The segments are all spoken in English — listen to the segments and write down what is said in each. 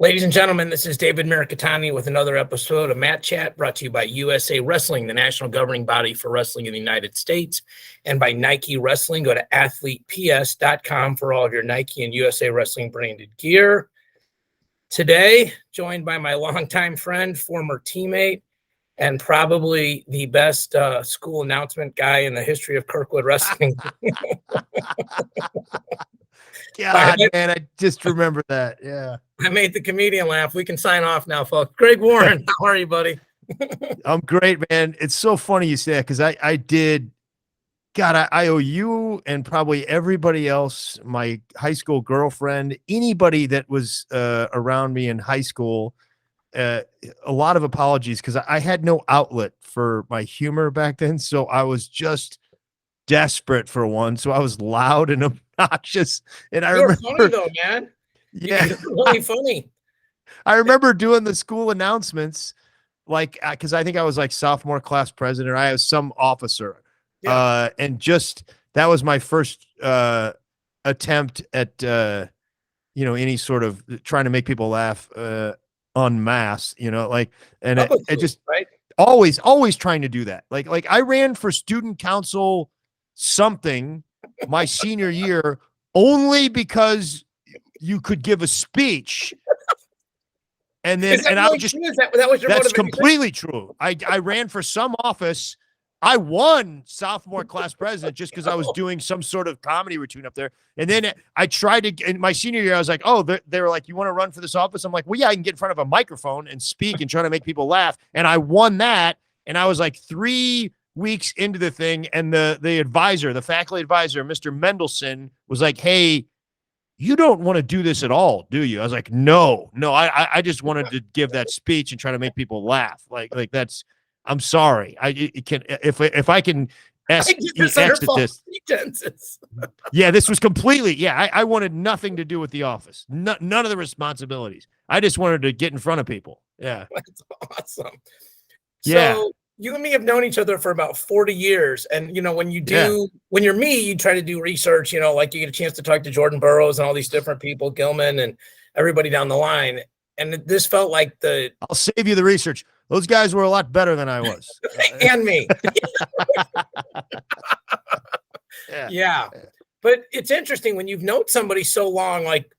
Ladies and gentlemen, this is David Mirikitani with another episode of Matt Chat, brought to you by USA Wrestling, the national governing body for wrestling in the United States, and by Nike Wrestling. Go to athleteps.com for all of your Nike and USA Wrestling branded gear. Today, joined by my longtime friend, former teammate, and probably the best school announcement guy in the history of Kirkwood Wrestling. God, man, I just remember that. Yeah. I made the comedian laugh. We can sign off now, folks. Greg Warren, how are you, buddy? I'm great, man. It's so funny you say that because I did. God, I owe you and probably everybody else, my high school girlfriend, anybody that was around me in high school, a lot of apologies because I had no outlet for my humor back then. So I was just desperate for one. So I was loud and obnoxious. And I remember, funny though, man. Yeah, you're really funny. I remember doing the school announcements, like because I think I was like sophomore class president. Or I was some officer, and just that was my first attempt at any sort of trying to make people laugh en masse. Like, and it just right. Always trying to do that. Like I ran for student council something my senior year only because you could give a speech. And then, and I just, that's completely true. I ran for some office. I won sophomore class president just because I was doing some sort of comedy routine up there. And then I tried to, in my senior year, I was like, oh, they were like, you want to run for this office? I'm like, well, yeah, I can get in front of a microphone and speak and try to make people laugh. And I won that. And I was like 3 weeks into the thing. And the advisor, the faculty advisor, Mr. Mendelson, was like, hey, you don't want to do this at all, do you? I was like, no, I just wanted to give that speech and try to make people laugh. Like that's, I'm sorry. If I can exit this. Yeah, this was completely, I wanted nothing to do with the office. None of the responsibilities. I just wanted to get in front of people. Yeah. That's awesome. Yeah. So you and me have known each other for about 40 years. And, when you're me, you try to do research, like you get a chance to talk to Jordan Burroughs and all these different people, Gilman and everybody down the line. And this felt like I'll save you the research. Those guys were a lot better than I was. And me. Yeah. But it's interesting when you've known somebody so long, like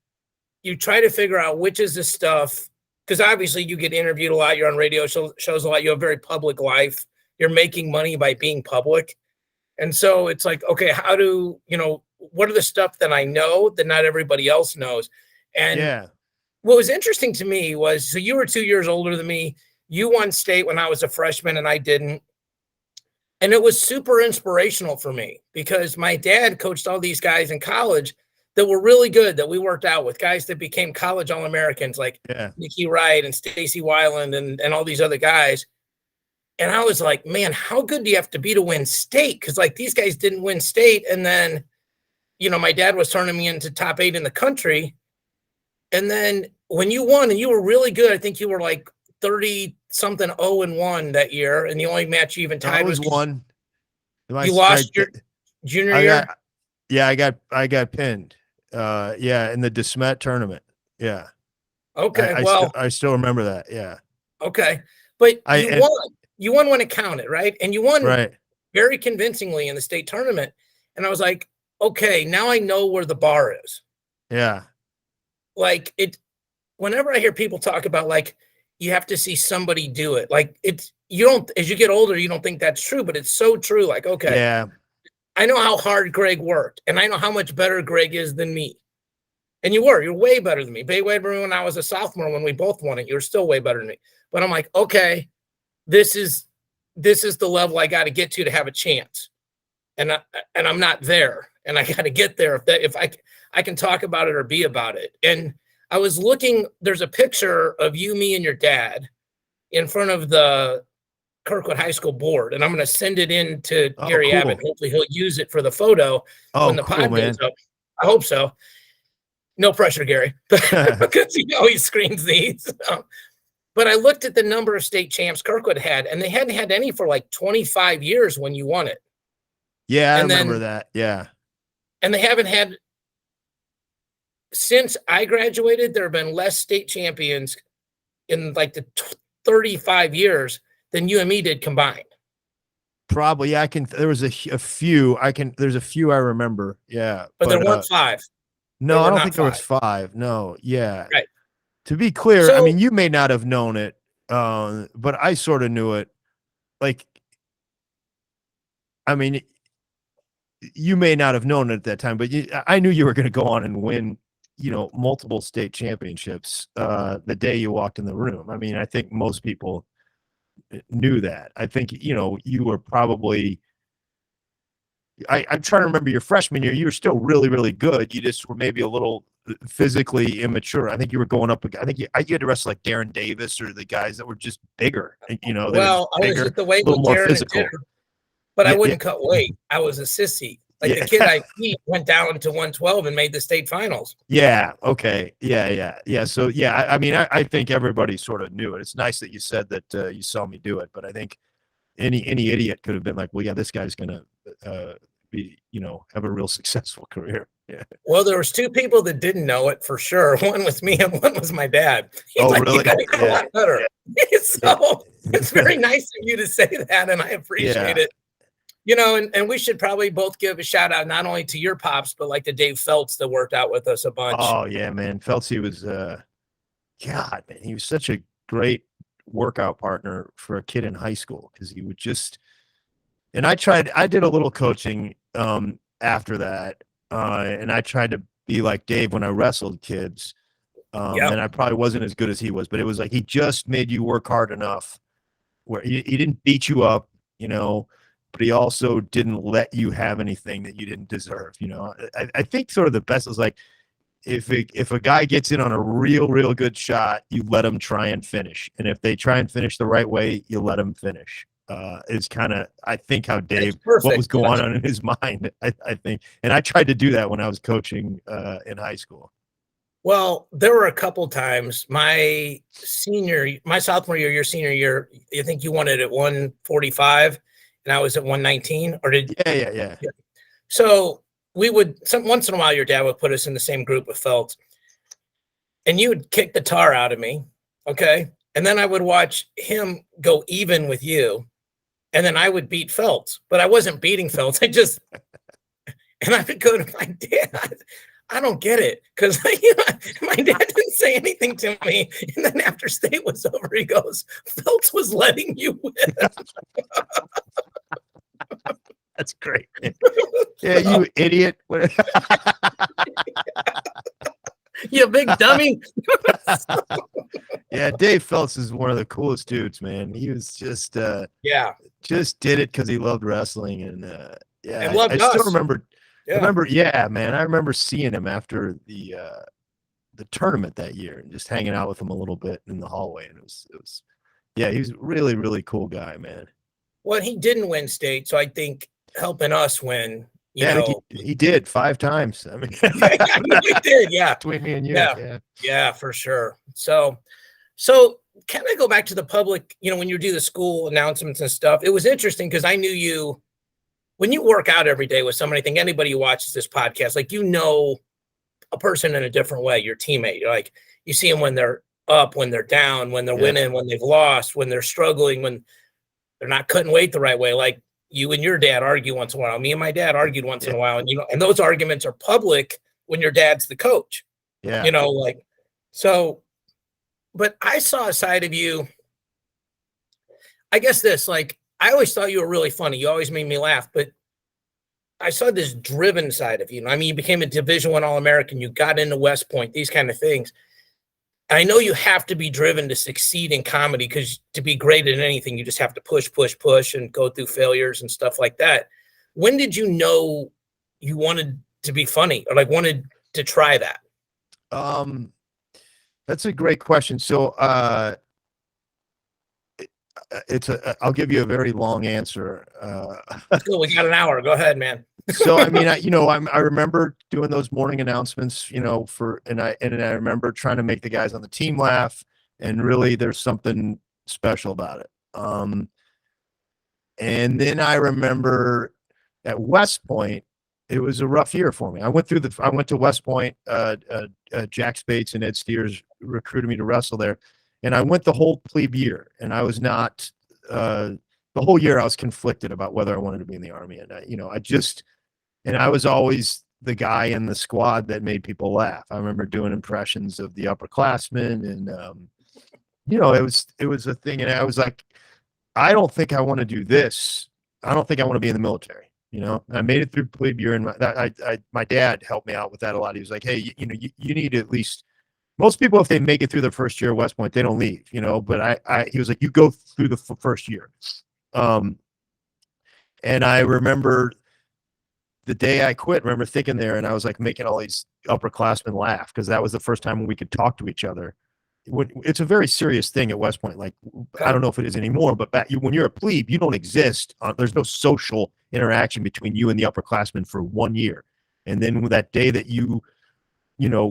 you try to figure out which is the stuff. Because obviously you get interviewed a lot. You're on radio shows a lot. You have a very public life. You're making money by being public. And so it's like, okay, what are the stuff that I know that not everybody else knows? And what was interesting to me was, so you were 2 years older than me. You won state when I was a freshman and I didn't. And it was super inspirational for me because my dad coached all these guys in college that were really good, that we worked out with, guys that became college All-Americans like Nikki Wright and Stacy Weiland and all these other guys. And I was like, man, how good do you have to be to win state? Because like these guys didn't win state. And then, my dad was turning me into top 8 in the country. And then when you won and you were really good, I think you were like 30-something 0-1 that year. And the only match you even tied was one. You lost your junior year? I got pinned. In the DeSmet tournament. Yeah. Okay. I still remember that. Yeah. Okay. But you won when it counted, right? And you won very convincingly in the state tournament. And I was like, okay, now I know where the bar is. Yeah. Like whenever I hear people talk about like, you have to see somebody do it. Like you don't, as you get older, you don't think that's true, but it's so true. Like, okay. Yeah. I know how hard Greg worked, and I know how much better Greg is than me. And you're way better than me. Way better when I was a sophomore when we both won it. You're still way better than me. But I'm like, okay, this is the level I got to get to have a chance. And I'm not there, and I got to get there if I can talk about it or be about it. And I was looking. There's a picture of you, me, and your dad in front of the Kirkwood High School board, and I'm going to send it in to Gary Abbott. Hopefully he'll use it for the photo when the pod goes up. I hope so. No pressure, Gary, because he screens these. But I looked at the number of state champs Kirkwood had, and they hadn't had any for like 25 years when you won it. Yeah, I remember that. Yeah. And they haven't had since I graduated, there have been less state champions in like the 35 years than you and me did combined. Probably, yeah, there was a few. There's a few I remember. Yeah. But there weren't 5. No, I don't think there was 5. No. Yeah. Right. To be clear, So, I mean, you may not have known it, but I sort of knew it. Like, I mean, you may not have known it at that time, but I knew you were going to go on and win, multiple state championships the day you walked in the room. I mean, I think most people knew that. I think, you were probably, I'm trying to remember your freshman year. You were still really, really good. You just were maybe a little physically immature. I think you were going up. I think you had to wrestle like Darren Davis or the guys that were just bigger. Well, I was just the weight, a little more physical. But I wouldn't cut weight. I was a sissy. Like the kid I beat went down to 112 and made the state finals. Yeah. Okay. Yeah. So yeah, I mean, I think everybody sort of knew it. It's nice that you said that you saw me do it, but I think any idiot could have been like, well, yeah, this guy's gonna be, have a real successful career. Yeah. Well, there was 2 people that didn't know it for sure. One was me and one was my dad. He's like, really? You gotta get a lot better. Yeah. So it's very nice of you to say that, and I appreciate it. And we should probably both give a shout out not only to your pops, but like to Dave Feltz that worked out with us a bunch. Oh yeah, man. Feltz, he was God, man, he was such a great workout partner for a kid in high school because he would just, and I did a little coaching after that, and I tried to be like Dave when I wrestled kids. And I probably wasn't as good as he was, but it was like he just made you work hard enough where he didn't beat you up, but he also didn't let you have anything that you didn't deserve. I think sort of the best is like if a guy gets in on a real good shot, you let him try and finish, and if they try and finish the right way, you let him finish. Is kind of, I think, how Dave, what was going on in his mind. I think, and I tried to do that when I was coaching in high school. Well, there were a couple times my sophomore year, your senior year, I think you won it at 145 and I was at 119, or did yeah. So we would once in a while your dad would put us in the same group with Feltz and you would kick the tar out of me. Okay. And then I would watch him go even with you. And then I would beat Feltz, but I wasn't beating Feltz. And I would go to my dad. I don't get it. Because my dad didn't say anything to me. And then after state was over, he goes, Feltz was letting you win. That's great. Yeah, you idiot. You big dummy. Yeah, Dave Feltz is one of the coolest dudes, man. He was just just did it because he loved wrestling, and and loved us. Still remember. Yeah. I remember seeing him after the tournament that year and just hanging out with him a little bit in the hallway, and it was he was really, really cool guy, man. Well, he didn't win state, so I think helping us win. He did 5 times. I mean, he did, between me and you, yeah, for sure. So can I go back to the public? When you do the school announcements and stuff, it was interesting because I knew you when you work out every day with somebody. I think anybody who watches this podcast, like a person in a different way. Your teammate, like you see them when they're up, when they're down, when they're winning, when they've lost, when they're struggling, when they're not cutting weight the right way. Like you and your dad argue once in a while. Me and my dad argued once in a while, and and those arguments are public when your dad's the coach. Yeah, so. But I saw a side of you. I guess I always thought you were really funny. You always made me laugh, but I saw this driven side of you. I mean, you became a Division I All-American. You got into West Point, these kind of things. And I know you have to be driven to succeed in comedy because to be great at anything, you just have to push and go through failures and stuff like that. When did you know you wanted to be funny or wanted to try that? That's a great question. So I'll give you a very long answer. Cool, we got an hour. Go ahead, man. So I mean, I remember doing those morning announcements, and I remember trying to make the guys on the team laugh, and really there's something special about it. And then I remember at West Point, it was a rough year for me. I went to West Point. Jack Spates and Ed Steers recruited me to wrestle there, and I went the whole plebe year, and I was not the whole year. I was conflicted about whether I wanted to be in the Army, and I was always the guy in the squad that made people laugh. I remember doing impressions of the upperclassmen, and it was a thing, and I was like, I don't think I want to do this. I don't think I want to be in the military. I made it through plebe year, and my dad helped me out with that a lot. He was like, hey, you need to at least, most people, if they make it through their first year at West Point, they don't leave, but he was like, you go through the first year. And I remember the day I quit, remember thinking there, and I was like making all these upperclassmen laugh, because that was the first time when we could talk to each other. It's a very serious thing at West Point. Like, I don't know if it is anymore, but when you're a plebe, you don't exist. There's no social interaction between you and the upperclassmen for 1 year. And then that day that you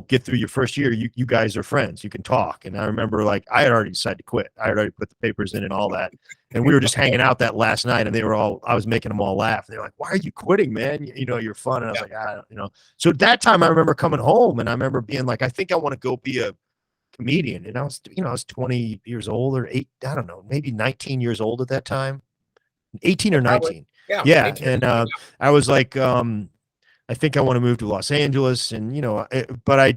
get through your first year, you guys are friends. You can talk. And I remember, like, I had already decided to quit. I had already put the papers in and all that. And we were just hanging out that last night, and I was making them all laugh. And they're like, why are you quitting, man? You're fun. And I was like, So at that time, I remember coming home, and I remember being like, I think I want to go be a comedian. And I was 20 years old, or I don't know, maybe 19 years old at that time, 18 or 19. Yeah. 18. And I was like, I think I want to move to Los Angeles, and but I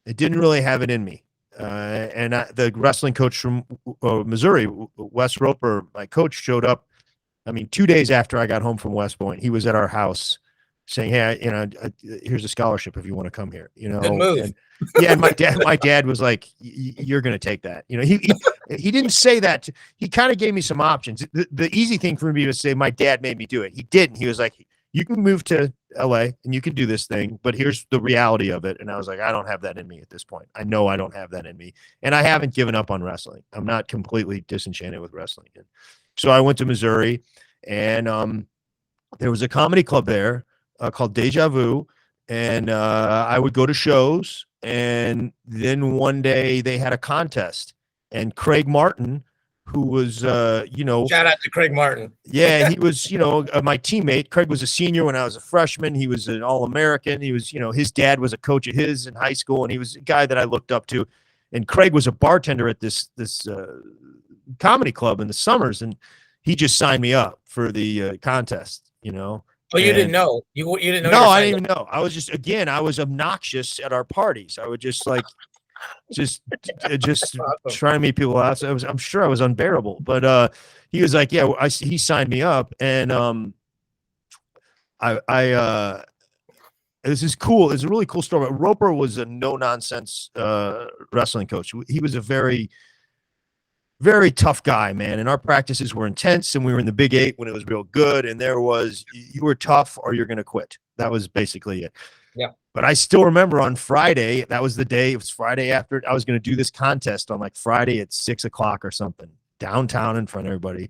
didn't really have it in me. And the wrestling coach from Missouri, Wes Roper, my coach, showed up. 2 days after I got home from West Point, he was at our house saying, hey, here's a scholarship if you want to come here. Good move. And my dad was like, you're going to take that. He didn't say that. He kind of gave me some options. The easy thing for me was to say, my dad made me do it. He didn't. He was like, you can move to LA and you can do this thing, but here's the reality of it. And I was like, I don't have that in me at this point. I know I don't have that in me. And I haven't given up on wrestling. I'm not completely disenchanted with wrestling. And so I went to Missouri, and there was a comedy club there called Deja Vu. And I would go to shows. And then one day they had a contest, and Craig Martin, who was, shout out to Craig Martin. Yeah, he was, my teammate. Craig was a senior when I was a freshman. He was an All-American. He was, his dad was a coach of his in high school, and he was a guy that I looked up to. And Craig was a bartender at this comedy club in the summers, and he just signed me up for the contest, Oh, you didn't know? You didn't know? No, I didn't even know. I was I was obnoxious at our parties. I would just try to meet people out. So I'm sure I was unbearable, but he was like, yeah, he signed me up, and this is cool. It's a really cool story. But Roper was a no nonsense wrestling coach. He was a very, very tough guy, man. And our practices were intense, and we were in the Big 8 when it was real good. And you were tough or you're going to quit. That was basically it. Yeah. But I still remember on Friday, that was the day, it was Friday after I was going to do this contest on like Friday at 6:00 or something downtown in front of everybody.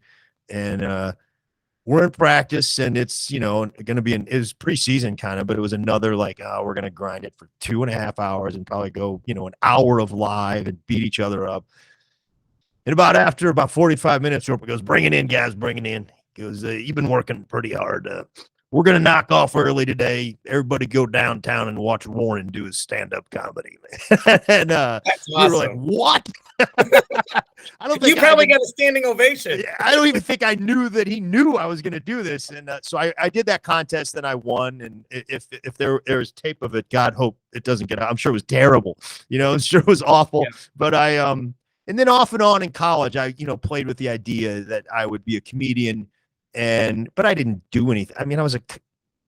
And we're in practice, and it's, going to be it was preseason kind of, but it was another like, we're going to grind it for 2.5 hours and probably go, an hour of live and beat each other up. And after about 45 minutes, Roper goes, bring it in, guys, bring it in. He goes, you've been working pretty hard. We're going to knock off early today. Everybody go downtown and watch Warren do his stand-up comedy. And that's we awesome. were like, what? I don't think you probably got a standing ovation. I don't even think I knew that he knew I was going to do this. And so I did that contest, and I won. And if there was tape of it, God hope it doesn't get out. I'm sure it was terrible. I'm sure it was awful. Yeah. But and then off and on in college, I, played with the idea that I would be a comedian, but I didn't do anything. I was a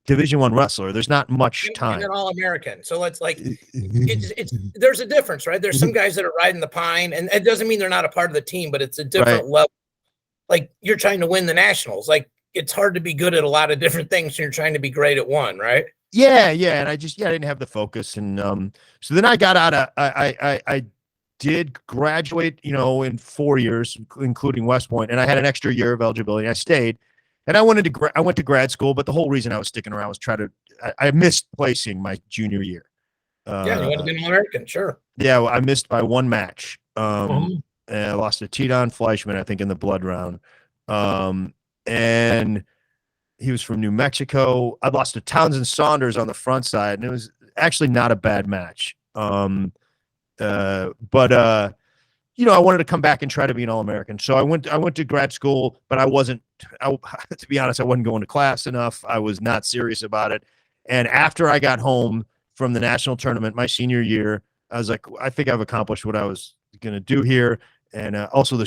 Division I wrestler. There's not much time. You're an All-American. So let's there's a difference, right? There's some guys that are riding the pine, and it doesn't mean they're not a part of the team, but it's a different level. Like, you're trying to win the nationals. Like, it's hard to be good at a lot of different things, and you're trying to be great at one, right? Yeah. And I didn't have the focus. And so then I got out of, I did graduate, in 4 years, including West Point, and I had an extra year of eligibility. I stayed, and I went to grad school, but the whole reason I was sticking around was I missed placing my junior year. You would have been All-American, sure. Yeah, well, I missed by one match. And I lost to Tedon Fleischman, I think, in the blood round. And He was from New Mexico. I lost to Townsend Saunders on the front side, and it was actually not a bad match. But I wanted to come back and try to be an All-American. So I went to grad school, but to be honest, I wasn't going to class enough. I was not serious about it. And after I got home from the national tournament, my senior year, I was like, I think I've accomplished what I was going to do here. And also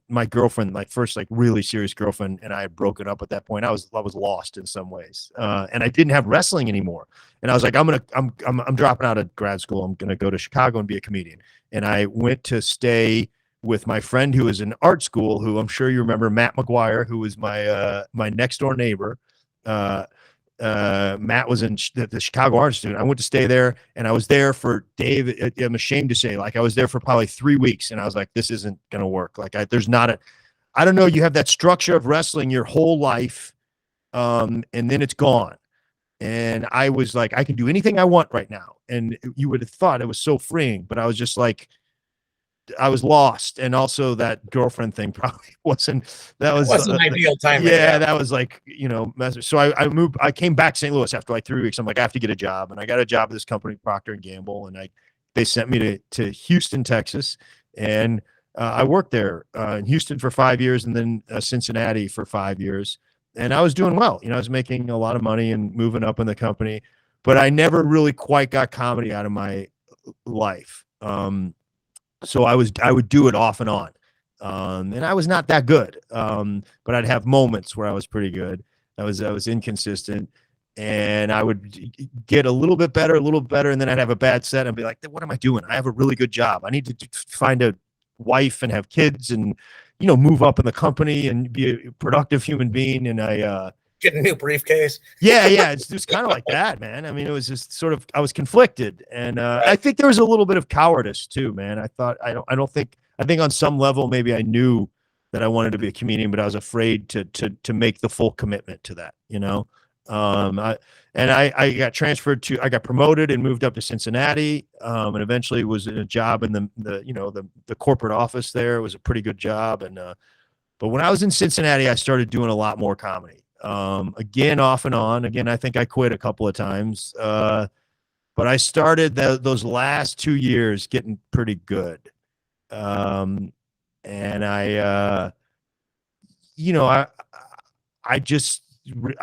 my girlfriend, my first like really serious girlfriend, and I had broken up at that point. I was lost in some ways. And I didn't have wrestling anymore. And I was like, I'm dropping out of grad school. I'm going to go to Chicago and be a comedian. And I went to stay with my friend who was in art school, who I'm sure you remember, Matt McGuire, who was my next door neighbor. Matt was in the Chicago Art Institute. I went to stay there, and I was there for Dave. I'm ashamed to say, like, I was there for probably 3 weeks, and I was like, this isn't going to work. Like, I don't know. You have that structure of wrestling your whole life. And then it's gone. And I was like, I can do anything I want right now. And you would have thought it was so freeing, but I was just like, I was lost. And also that girlfriend thing probably wasn't an ideal time. Yeah, that was like, so I came back to St. Louis after like 3 weeks. I'm like, I have to get a job. And I got a job at this company, Procter & Gamble. And they sent me to Houston, Texas. And I worked there in Houston for 5 years, and then Cincinnati for 5 years. And I was doing well. I was making a lot of money and moving up in the company, but I never really quite got comedy out of my life. So I would do it off and on. And I was not that good. But I'd have moments where I was pretty good. I was inconsistent, and I would get a little bit better, and then I'd have a bad set and be like, what am I doing? I have a really good job. I need to find a wife and have kids and, move up in the company and be a productive human being. And I get a new briefcase. Yeah. It's just kind of like that, man. I mean, it was just sort of, I was conflicted. And I think there was a little bit of cowardice too, man. I think on some level, maybe I knew that I wanted to be a comedian, but I was afraid to make the full commitment to that, I got promoted and moved up to Cincinnati, and eventually was in a job in the corporate office there. It was a pretty good job. And, but when I was in Cincinnati, I started doing a lot more comedy, again, off and on. Again, I think I quit a couple of times. But I started those last 2 years getting pretty good. And I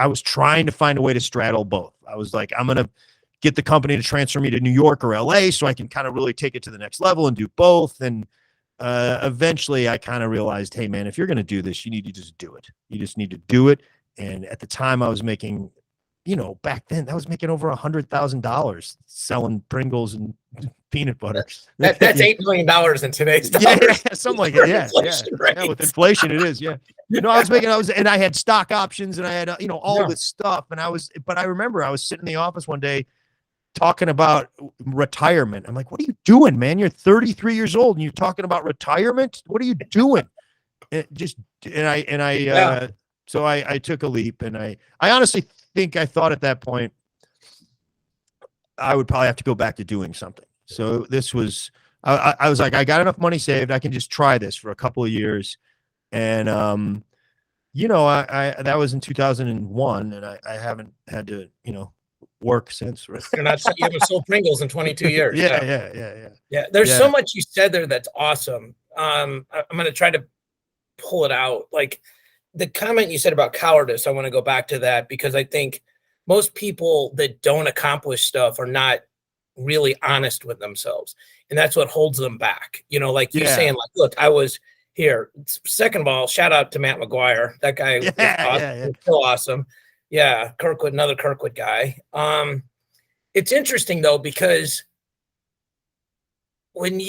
was trying to find a way to straddle both. I was like, I'm going to get the company to transfer me to New York or LA so I can kind of really take it to the next level and do both. And eventually I kind of realized, hey man, if you're going to do this, you need to just do it. You just need to do it. And at the time I was making, back then I was making over $100,000 selling Pringles and peanut butter. That's $8 million in today's dollars. Yeah, something like that. Yeah, with inflation, it is. Yeah, and I had stock options, and I had all this stuff, but I remember I was sitting in the office one day talking about retirement. I'm like, what are you doing, man? You're 33 years old, and you're talking about retirement. What are you doing? So I took a leap, and I honestly think I thought at that point I would probably have to go back to doing something. So this was, I was like, I got enough money saved. I can just try this for a couple of years. And, that was in 2001, and I haven't had to, work since. You haven't sold Pringles in 22 years. Yeah. There's so much you said there that's awesome. I'm going to try to pull it out. Like the comment you said about cowardice, I want to go back to that, because I think most people that don't accomplish stuff are not really honest with themselves, and that's what holds them back. Like you're saying, like, look, I was here. Second of all, shout out to Matt McGuire. That guy was awesome. Still awesome. Yeah, Kirkwood, another Kirkwood guy. It's interesting though, because when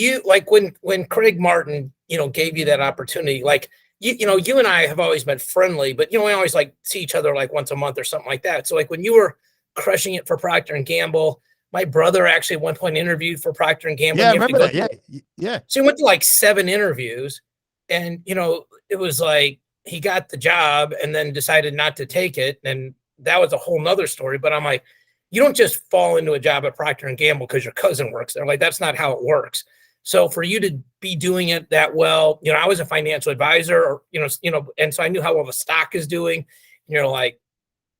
Craig Martin, gave you that opportunity, like you and I have always been friendly, but we always like see each other like once a month or something like that. So like when you were crushing it for Procter & Gamble, my brother actually at one point interviewed for Procter & Gamble. Yeah, I remember that. Yeah. So he went to like 7 interviews, and it was like he got the job and then decided not to take it, and that was a whole nother story. But I'm like, you don't just fall into a job at Procter & Gamble because your cousin works there. Like that's not how it works. So for you to be doing it that well, I was a financial advisor, and so I knew how well the stock is doing. And you're like,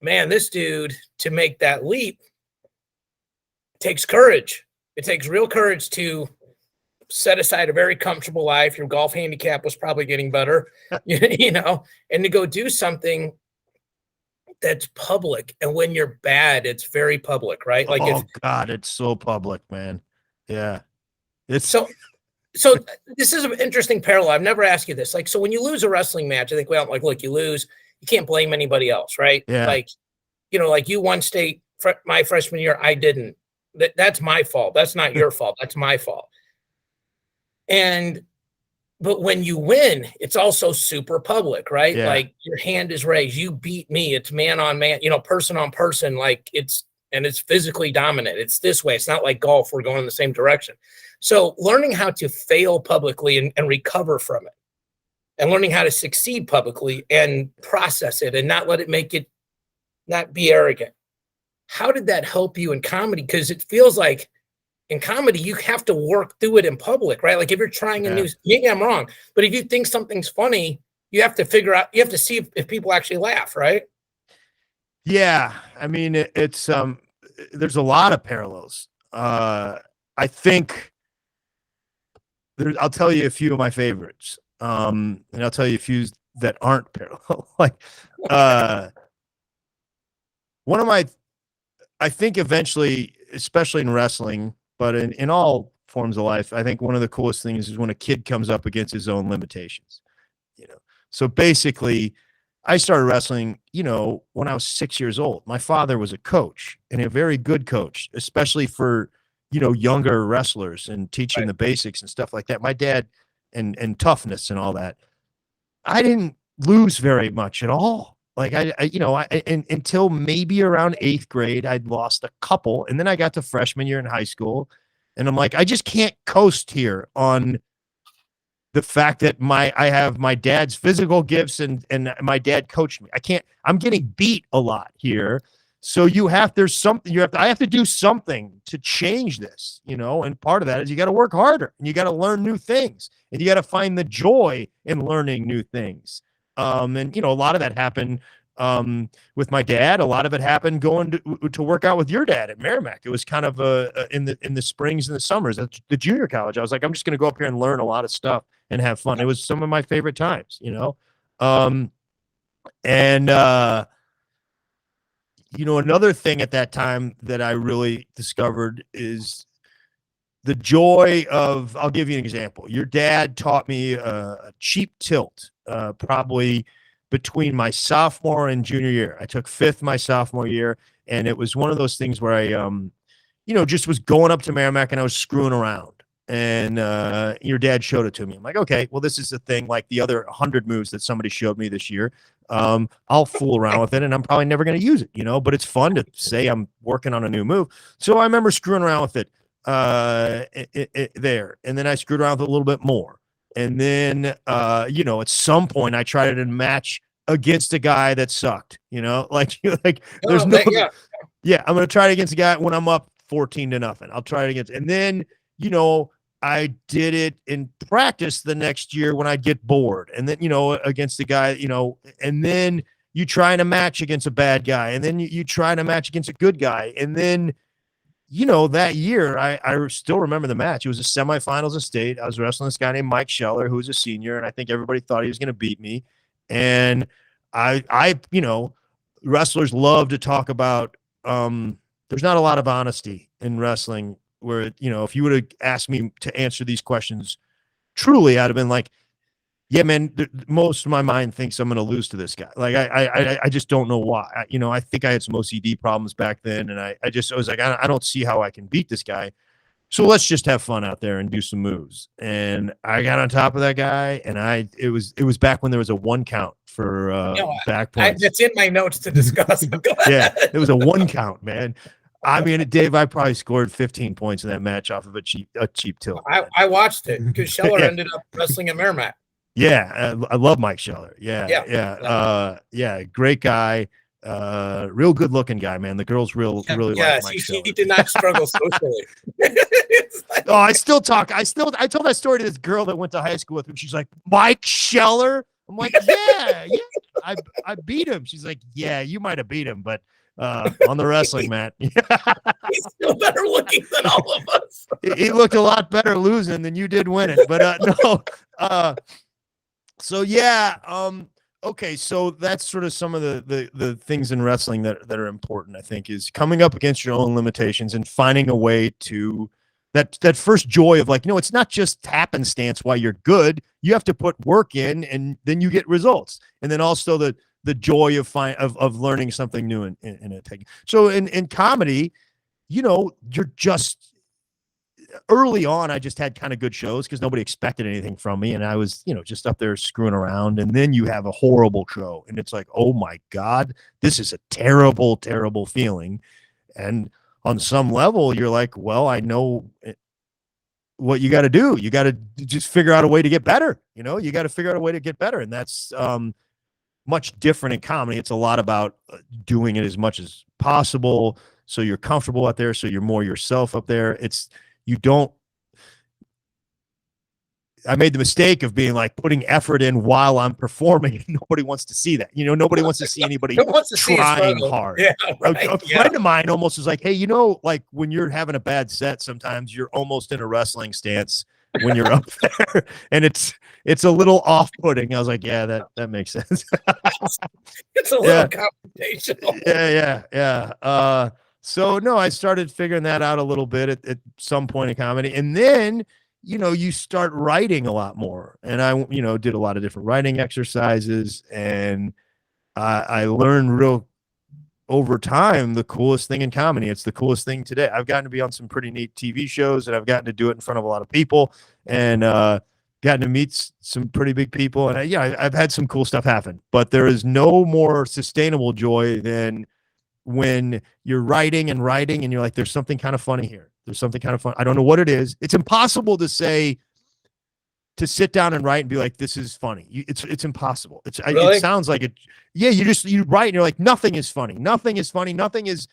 man, this dude, to make that leap takes courage. It takes real courage to set aside a very comfortable life. Your golf handicap was probably getting better, you know, and to go do something that's public. And when you're bad, it's very public, right? Like, oh God, it's so public, man. Yeah. It's so this is an interesting parallel. I've never asked you this. Like, so when you lose a wrestling match, I think, well, like, look, you lose, you can't blame anybody else, right? Yeah. Like, you know, like you won state my freshman year, I didn't. That's my fault. That's not your fault. That's my fault. But when you win, it's also super public, right? Yeah. Like your hand is raised. You beat me. It's man on man, you know, person on person. Like it's physically dominant. It's this way. It's not like golf. We're going in the same direction. So learning how to fail publicly and recover from it, and learning how to succeed publicly and process it and not let it make it, not be arrogant. How did that help you in comedy? Because it feels like in comedy, you have to work through it in public, right? Like if you're trying a new, maybe I'm wrong, but if you think something's funny, you have to figure out, you have to see if people actually laugh, right? Yeah. I mean, it's, there's a lot of parallels. I think I'll tell you a few of my favorites. And I'll tell you a few that aren't parallel. Like, one of my, I think eventually, especially in wrestling, but in all forms of life, I think one of the coolest things is when a kid comes up against his own limitations, you know? So basically I started wrestling, you know, when I was 6 years old. My father was a coach, and a very good coach, especially for, you know, younger wrestlers and teaching the basics and stuff like that. My dad and toughness and all that. I didn't lose very much at all. Like until maybe around 8th grade, I'd lost a couple. And then I got to freshman year in high school, and I'm like, I just can't coast here on the fact that I have my dad's physical gifts and my dad coached me. I'm getting beat a lot here. So I have to do something to change this, you know, and part of that is you got to work harder, and you got to learn new things, and you got to find the joy in learning new things. And you know, a lot of that happened with my dad. A lot of it happened going to work out with your dad at Merrimack. It was kind of in the springs and the summers at the junior college. I was like, I'm just going to go up here and learn a lot of stuff and have fun. It was some of my favorite times, you know. You know, another thing at that time that I really discovered is the joy of, I'll give you an example. Your dad taught me a cheap tilt, probably between my sophomore and junior year. I took 5th my sophomore year, and it was one of those things where I, you know, just was going up to Merrimack and I was screwing around. And your dad showed it to me. I'm like, okay, well, this is the thing, like the other 100 moves that somebody showed me this year. I'll fool around with it, and I'm probably never going to use it, you know, but it's fun to say I'm working on a new move. So I remember screwing around with it there. And then I screwed around with it a little bit more. And then, you know, at some point I tried it in a match against a guy that sucked, you know, like there's I'm going to try it against a guy when I'm up 14-0. I'll try it against, and then, you know, I did it in practice the next year when I'd get bored, and then, you know, against the guy, you know, and then you try in a match against a bad guy, and then you try in a match against a good guy. And then, you know, that year, I still remember the match. It was the semifinals of state. I was wrestling this guy named Mike Scheller, who was a senior, and I think everybody thought he was going to beat me. And I, you know, wrestlers love to talk about, there's not a lot of honesty in wrestling, where, you know, if you would have asked me to answer these questions truly, I'd have been like, yeah, man, most of my mind thinks I'm going to lose to this guy. Like, I just don't know why. You know, I think I had some OCD problems back then, and I was like, I don't see how I can beat this guy. So let's just have fun out there and do some moves. And I got on top of that guy, and it was back when there was a 1 count for back points. That's in my notes to discuss. Yeah, it was a 1 count, man. I mean, Dave, I probably scored 15 points in that match off of a cheap tilt. I watched it because Scheller ended up wrestling at Merrimack. Yeah, I love Mike Scheller. Yeah, great guy, real good looking guy, man. The girls really like Mike Scheller. He did not struggle socially. I still talk. I told that story to this girl that went to high school with him. She's like, Mike Scheller? I'm like, yeah, I beat him. She's like, yeah, you might have beat him, but on the wrestling mat. He's still better looking than all of us. He looked a lot better losing than you did winning, but no. So yeah, okay, so that's sort of some of the things in wrestling that are important, I think, is coming up against your own limitations and finding a way to that first joy of like, it's not just happenstance why you're good. You have to put work in, and then you get results. And then also the joy of learning something new in a technique. So in comedy, you're just early on, I just had kind of good shows because nobody expected anything from me. And I was, just up there screwing around. And then you have a horrible show. And it's like, oh my God, this is a terrible, terrible feeling. And on some level, you're like, well, I know what you got to do. You got to just figure out a way to get better. You got to figure out a way to get better. And that's much different in comedy. It's a lot about doing it as much as possible. So you're comfortable out there. So you're more yourself up there. I made the mistake of being like putting effort in while I'm performing. Nobody wants to see that. Nobody wants to see anybody trying hard. Yeah, right. A friend of mine almost was like, hey, like when you're having a bad set, sometimes you're almost in a wrestling stance when you're up there, and it's a little off-putting. I was like, yeah, that makes sense. It's a little confrontational. Yeah. So no, I started figuring that out a little bit at some point in comedy, and then you start writing a lot more. And I, did a lot of different writing exercises, and I learned over time, the coolest thing in comedy. It's the coolest thing today. I've gotten to be on some pretty neat TV shows, and I've gotten to do it in front of a lot of people, and gotten to meet some pretty big people. And I've had some cool stuff happen, but there is no more sustainable joy than when you're writing and you're like, there's something kind of funny here. There's something kind of fun. I don't know what it is. It's impossible to sit down and write and be like, this is funny. It's impossible. Really? It sounds like it. Yeah. You write and you're like, nothing is funny. Nothing is funny. Nothing is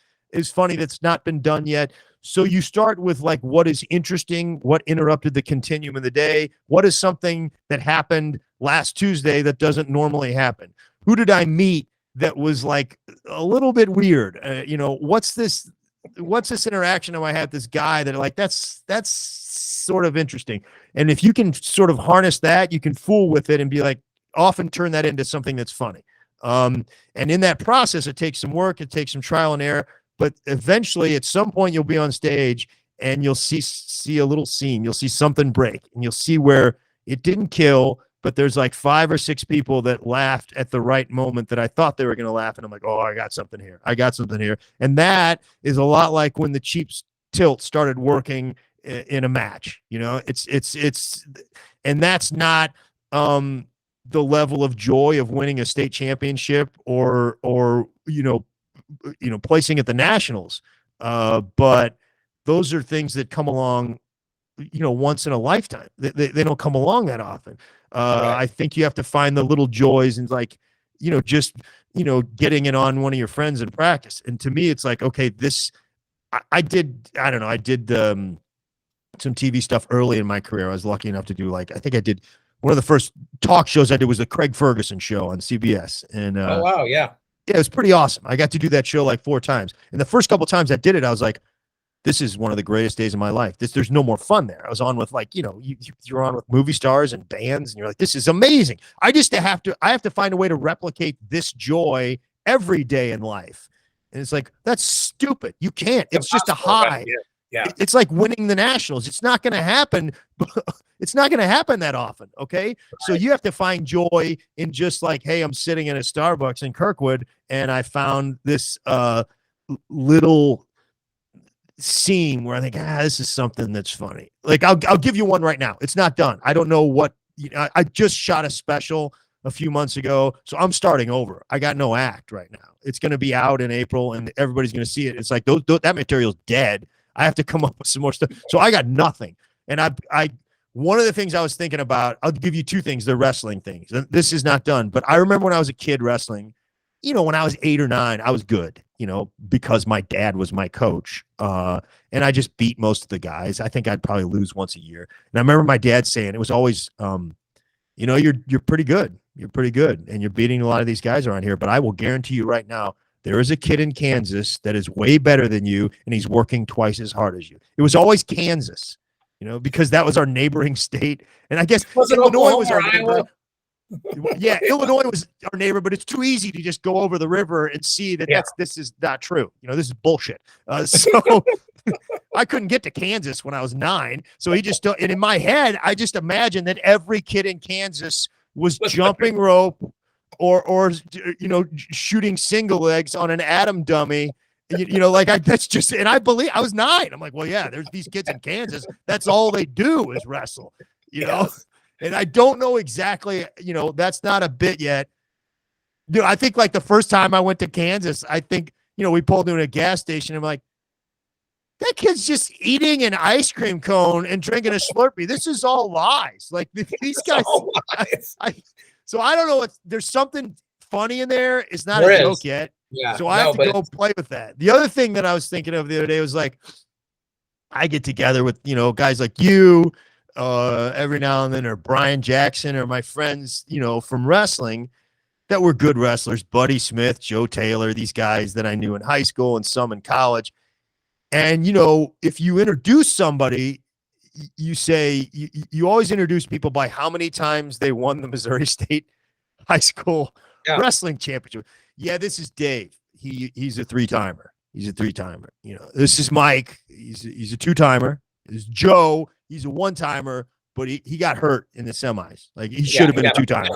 funny that's not been done yet. So you start with like, what is interesting? What interrupted the continuum of the day? What is something that happened last Tuesday that doesn't normally happen? Who did I meet that was like a little bit weird? What's this interaction I had with this guy that like, that's sort of interesting. And if you can sort of harness that, you can fool with it and be like, often turn that into something that's funny. And in that process, it takes some work, it takes some trial and error, but eventually at some point you'll be on stage and you'll see a little scene, you'll see something break, and you'll see where it didn't kill, but there's like 5 or 6 people that laughed at the right moment that I thought they were going to laugh. And I'm like, oh, I got something here. And that is a lot like when the cheap tilt started working in a match. And that's not the level of joy of winning a state championship or placing at the nationals. But those are things that come along, once in a lifetime. They don't come along that often. Right. I think you have to find the little joys and like, just, getting it on one of your friends in practice. And to me, it's like, okay, I did some TV stuff early in my career. I was lucky enough to do I think I did one of the first talk shows I did was the Craig Ferguson show on CBS. And oh, wow. Yeah. Yeah, it was pretty awesome. I got to do that show like 4 times. And the first couple of times I did it, I was like, this is one of the greatest days of my life. There's no more fun there. I was on with you're on with movie stars and bands, and you're like, this is amazing. I have to find a way to replicate this joy every day in life. And it's like, that's stupid. You can't. It's just a high. Yeah. It's like winning the Nationals. It's not going to happen. It's not going to happen that often. Okay. Right. So you have to find joy in just like, hey, I'm sitting in a Starbucks in Kirkwood and I found this little scene where I think, this is something that's funny. Like I'll give you one right now. It's not done. I don't know what, I just shot a special a few months ago. So I'm starting over. I got no act right now. It's going to be out in April and everybody's going to see it. It's like that material's dead. I have to come up with some more stuff. So I got nothing. And one of the things I was thinking about, I'll give you 2 things, the wrestling things. This is not done, but I remember when I was a kid wrestling, when I was 8 or 9, I was good, because my dad was my coach. And I just beat most of the guys. I think I'd probably lose once a year. And I remember my dad saying, it was always, you're pretty good. You're pretty good, and you're beating a lot of these guys around here. But I will guarantee you right now, there is a kid in Kansas that is way better than you, and he's working twice as hard as you. It was always Kansas, because that was our neighboring state. And I guess Illinois was our neighbor. Yeah, Illinois was our neighbor, but it's too easy to just go over the river and see that this is not true. This is bullshit. So I couldn't get to Kansas when I was 9. So and in my head, I just imagined that every kid in Kansas was jumping rope or shooting single legs on an atom dummy. That's just, and I believe I was 9. I'm like, well, yeah, there's these kids in Kansas. That's all they do is wrestle, know? And I don't know exactly, that's not a bit yet. I think like the first time I went to Kansas, I think, we pulled into a gas station. I'm like, that kid's just eating an ice cream cone and drinking a Slurpee. This is all lies. Like these guys. So I don't know. There's something funny in there. It's not a joke yet. Yeah. So I have to go play with that. The other thing that I was thinking of the other day was like, I get together with, guys like you every now and then, or Brian Jackson, or my friends, from wrestling that were good wrestlers, Buddy Smith, Joe Taylor, these guys that I knew in high school and some in college. And, if you introduce somebody, you say, you always introduce people by how many times they won the Missouri State High School Wrestling Championship. Yeah, this is Dave. He's a 3-timer. He's a 3-timer. This is Mike. He's a 2-timer. This is Joe. He's a 1-timer, but he got hurt in the semis. Like he should have been a 2-timer.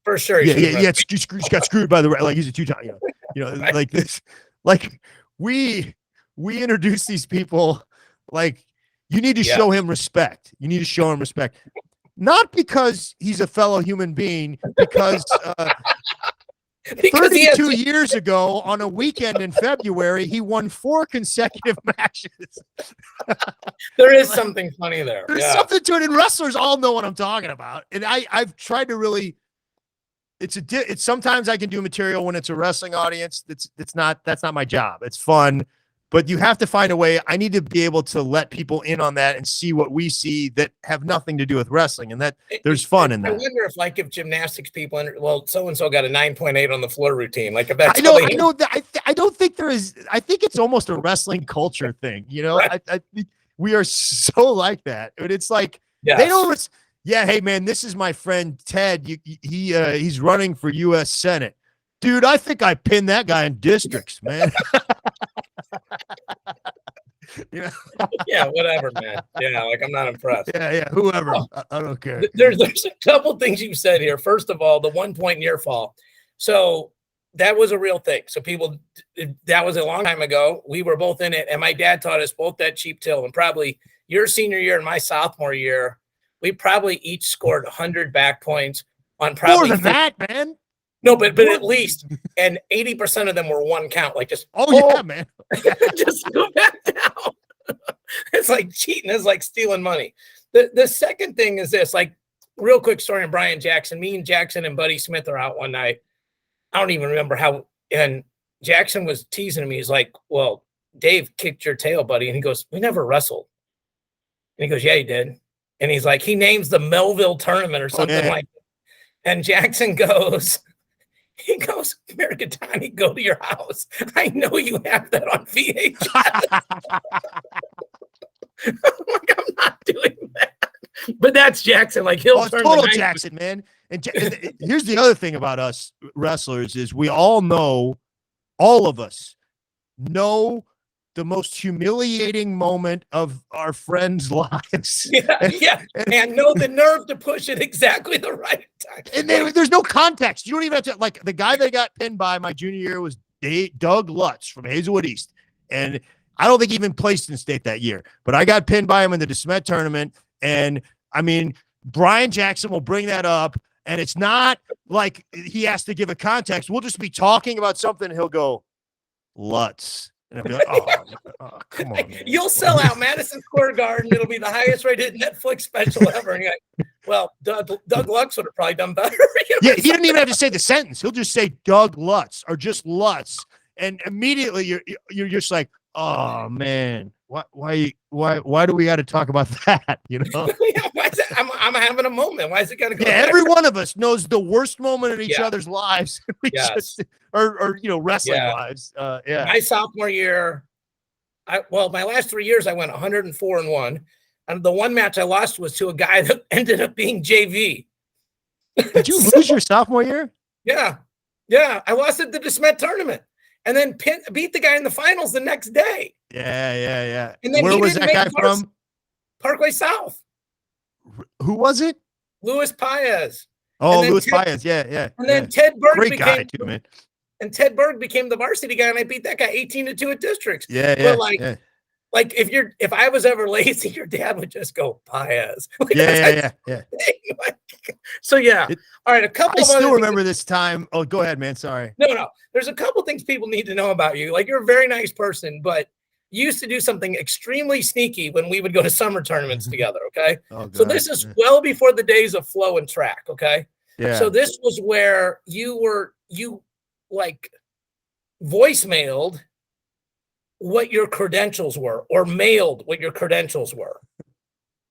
For sure. He got screwed by the like he's a 2-timer. Right. Like this. Like we introduce these people like you need to show him respect. You need to show him respect. Not because he's a fellow human being, because 32 years ago on a weekend in February, he won 4 consecutive matches. There is something funny there. There's something to it, and wrestlers all know what I'm talking about. And I've tried to really. It's sometimes I can do material when it's a wrestling audience. That's not my job. It's fun, but you have to find a way. I need to be able to let people in on that and see what we see that have nothing to do with wrestling, and that there's fun in that. I wonder if gymnastics people, so and so got a 9.8 on the floor routine. Like if that's I know that I don't think there is. I think it's almost a wrestling culture thing. Right. I think we are so like that, but it's like they don't. Yeah, hey man, this is my friend Ted. He's running for U.S. Senate, dude. I think I pinned that guy in districts, man. Yeah, whatever, man. Yeah, like I'm not impressed. Yeah, whoever. I don't care. There's a couple things you said here. First of all, the 1-point near fall. So that was a real thing. So that was a long time ago. We were both in it, and my dad taught us both that cheap till. And probably your senior year and my sophomore year, we probably each scored 100 back points on probably more than that, man. No, but at least, and 80% of them were 1 count. Like just yeah, man. Just go back down. It's like cheating. It's like stealing money. The second thing is this, like real quick story on Brian Jackson. Me and Jackson and Buddy Smith are out one night. I don't even remember how, and Jackson was teasing me. He's like, well, Dave kicked your tail, buddy. And he goes, we never wrestled. And he goes, yeah, he did. And he's like, he names the Melville tournament or something like that. And Jackson goes, Mirikitani, go to your house. I know you have that on VHS. I'm like, I'm not doing that. But that's Jackson. Like he'll turn total Jackson, man. And here's the other thing about us wrestlers is we all know, all of us know the most humiliating moment of our friends' lives. And know the nerve to push it exactly the right time. And there's no context. You don't even have to, like, the guy that got pinned by my junior year was Doug Lutz from Hazelwood East. And I don't think he even placed in state that year. But I got pinned by him in the DeSmet tournament. And, I mean, Brian Jackson will bring that up. And it's not like he has to give a context. We'll just be talking about something, and he'll go, Lutz. And I'll be like, oh, come on, man. You'll sell out Madison Square Garden. It'll be the highest rated Netflix special ever. And you're like, well, Doug Lutz would have probably done better. Yeah, he didn't even have to say the sentence. He'll just say Doug Lutz or just Lutz. And immediately you're just like, oh, man. why do we got to talk about that? You know? Yeah, why is it, I'm having a moment. Why is it got to go Yeah, there? every one of us knows the worst moment in each Yeah. other's lives. We Yes. just, or wrestling Yeah. lives. Yeah. My sophomore year, my last 3 years, I went 104-1. And the one match I lost was to a guy that ended up being JV. Did you lose your sophomore year? Yeah. Yeah. I lost at the DeSmet tournament and then beat the guy in the finals the next day. Yeah. And then where was that guy from? Parkway South. Who was it? Luis Paez. Oh, Luis Paez. Yeah. And then Ted Berg Great guy too, man. And Ted Berg became the varsity guy, and I beat that guy 18-2 at districts. Yeah. But like if I was ever lazy, your dad would just go Paez. Like, yeah. So yeah. All right. I still remember this time. Oh, go ahead, man. Sorry. No. There's a couple things people need to know about you. Like, you're a very nice person, but you used to do something extremely sneaky when we would go to summer tournaments together. Okay. Oh, so this is well before the days of flow and track. Okay. Yeah. So this was where you like voicemailed what your credentials were, or mailed what your credentials were.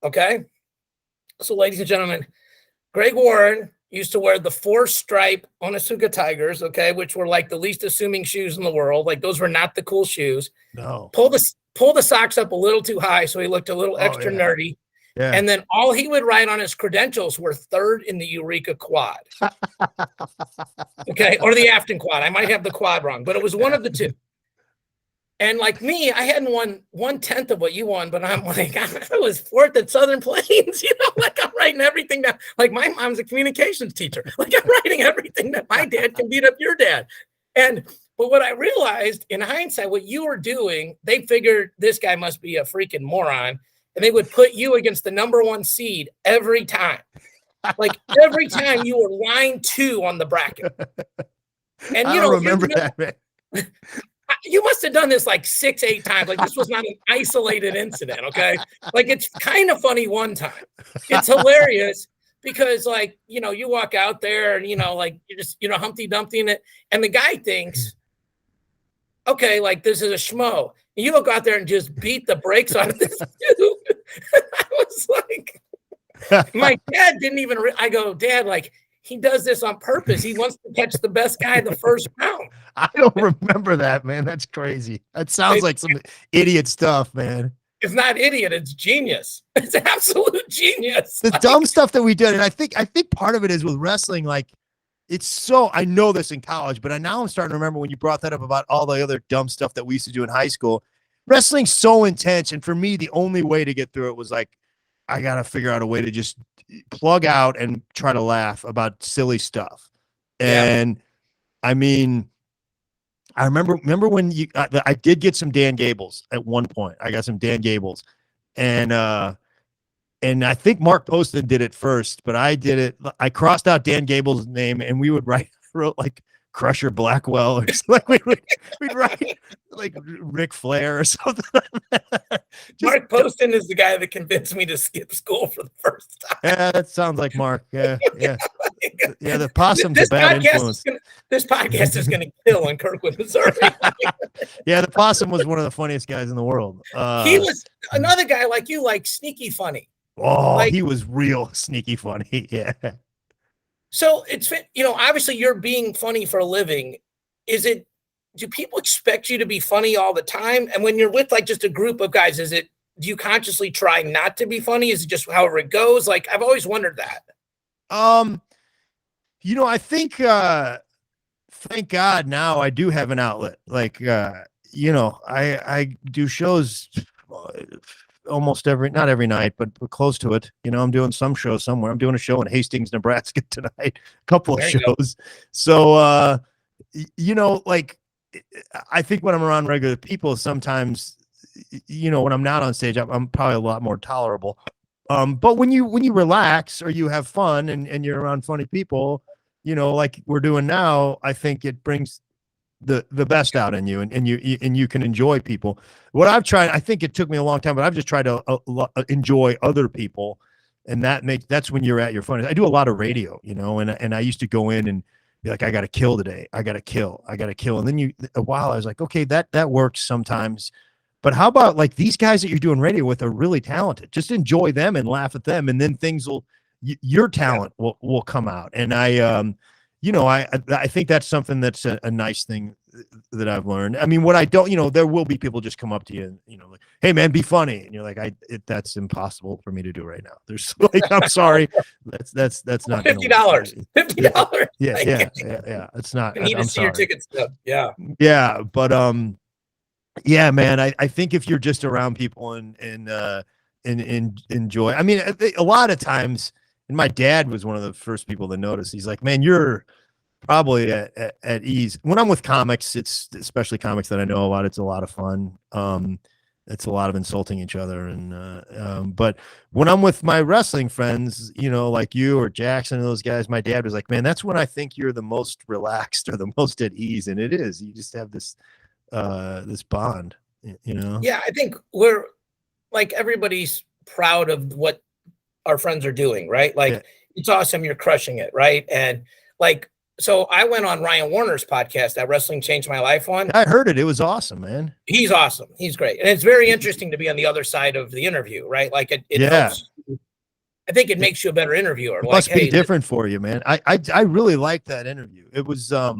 Okay. So, ladies and gentlemen, Greg Warren used to wear the 4-stripe Onitsuka Tigers, okay, which were like the least assuming shoes in the world. Like, those were not the cool shoes. No. Pull the socks up a little too high, so he looked a little extra nerdy. Yeah. And then all he would write on his credentials were 3rd in the Eureka Quad. Okay, or the Afton Quad. I might have the quad wrong, but it was one of the two. And like me, I hadn't won 1/10 of what you won, but I'm like, I was 4th at Southern Plains, like I'm writing everything down. Like, my mom's a communications teacher. Like, I'm writing everything that my dad can beat up your dad. But what I realized in hindsight, what you were doing, they figured this guy must be a freaking moron. And they would put you against the number 1 seed every time. Like, every time you were line 2 on the bracket. And I don't remember that, man. You must have done this like 6-8 times. Like, this was not an isolated incident, okay? Like, it's kind of funny one time. It's hilarious because, like, you walk out there and, like, you're just, Humpty Dumpty in it. And the guy thinks, okay, like, this is a schmo. And you look out there and just beat the brakes out of this dude. I was like, my dad didn't even, I go, Dad, like, he does this on purpose. He wants to catch the best guy in the first round. I don't remember that, man. That's crazy. That sounds like some idiot stuff, man. It's not idiot. It's genius. It's absolute genius. The dumb stuff that we did. And I think part of it is with wrestling, like, I know this in college, but now I'm starting to remember when you brought that up about all the other dumb stuff that we used to do in high school. Wrestling's so intense. And for me, the only way to get through it was like, I got to figure out a way to just plug out and try to laugh about silly stuff. And I mean, I remember when I did get some Dan Gables at one point. I got some Dan Gables, and I think Mark Poston did it first, but I did it. I crossed out Dan Gables' name, and we would wrote like Crusher Blackwell, or like we'd write like Ric Flair or something. Mark Poston is the guy that convinced me to skip school for the first time. Yeah, that sounds like Mark. Yeah. The possum's a bad influence. This podcast is going to kill in Kirkwood, Missouri. Yeah, the possum was one of the funniest guys in the world. He was another guy like you, like sneaky funny. Oh, like, he was real sneaky funny. Yeah. So it's, obviously you're being funny for a living. Do people expect you to be funny all the time? And when you're with like just a group of guys, do you consciously try not to be funny? Is it just however it goes? Like, I've always wondered that. I think, thank God now I do have an outlet. Like, I do shows almost not every night, but close to it. I'm doing some show somewhere. I'm doing a show in Hastings, Nebraska tonight, a couple of shows. So, like, I think when I'm around regular people, sometimes, when I'm not on stage, I'm probably a lot more tolerable. But when you relax or you have fun and you're around funny people, like we're doing now, I think it brings the best out in you and you can enjoy people. What I've tried, I think it took me a long time, but I've just tried to enjoy other people. And that's when you're at your funniest. I do a lot of radio, and I used to go in and be like, I got to kill today. I got to kill. And then a while I was like, okay, that works sometimes, But how about like these guys that you're doing radio with are really talented. Just enjoy them and laugh at them, and then things will your talent will come out. And I think that's something that's a nice thing that I've learned. I mean, what I don't, there will be people just come up to you and, like, hey man, be funny. And you're like, that's impossible for me to do right now. There's like, I'm sorry. That's not $50. $50. Yeah. It's not, I need to see your ticket stub. Yeah. Yeah. But, yeah, man, I think if you're just around people and enjoy, I mean, a lot of times, and my dad was one of the first people to notice, he's like, man, you're probably at ease. When I'm with comics, it's especially comics that I know about, it's a lot of fun. It's a lot of insulting each other. But when I'm with my wrestling friends, like you or Jackson and those guys, my dad was like, man, that's when I think you're the most relaxed or the most at ease. And it is, you just have this bond, Yeah. I think we're like, everybody's proud of what our friends are doing, right? Like, it's awesome. You're crushing it. Right. And like, so I went on Ryan Warner's podcast that Wrestling Changed My Life on. I heard it. It was awesome, man. He's awesome. He's great. And it's very interesting to be on the other side of the interview, right? Like it helps. I think it makes you a better interviewer. It must be different for you, man. I really liked that interview. It was, I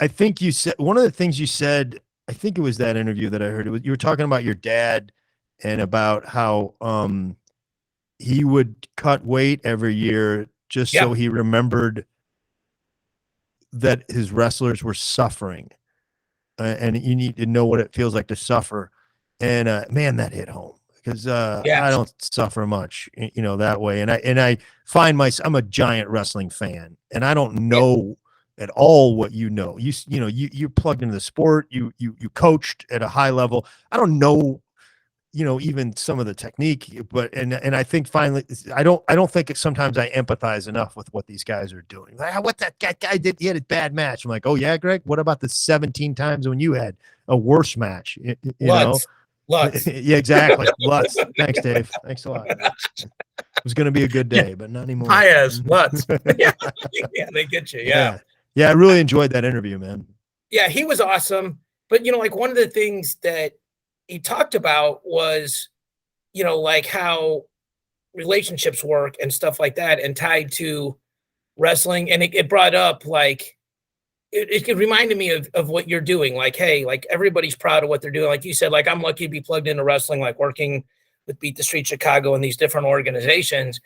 think you said, one of the things you said, I think it was that interview that I heard, you were talking about your dad and about how, he would cut weight every year just so he remembered that his wrestlers were suffering, and you need to know what it feels like to suffer. And man, that hit home, because I don't suffer much, that way. And I find I'm a giant wrestling fan, and I don't know at all what you're plugged into the sport. You coached at a high level. I don't know, even some of the technique, but and I think finally, I don't think sometimes I empathize enough with what these guys are doing. Like, what that guy did, he had a bad match. I'm like, oh yeah, Greg, what about the 17 times when you had a worse match? Lutz. Yeah, exactly. Lutz. Thanks, Dave. Thanks a lot. It was going to be a good day, but not anymore. Lutz. Yeah, they get you. Yeah, I really enjoyed that interview, man. Yeah, he was awesome. But like, one of the things that he talked about was, like how relationships work and stuff like that, and tied to wrestling. And it brought up, like, it reminded me of what you're doing. Like, hey, like, everybody's proud of what they're doing. Like you said, like, I'm lucky to be plugged into wrestling, like working with Beat the Street Chicago and these different organizations.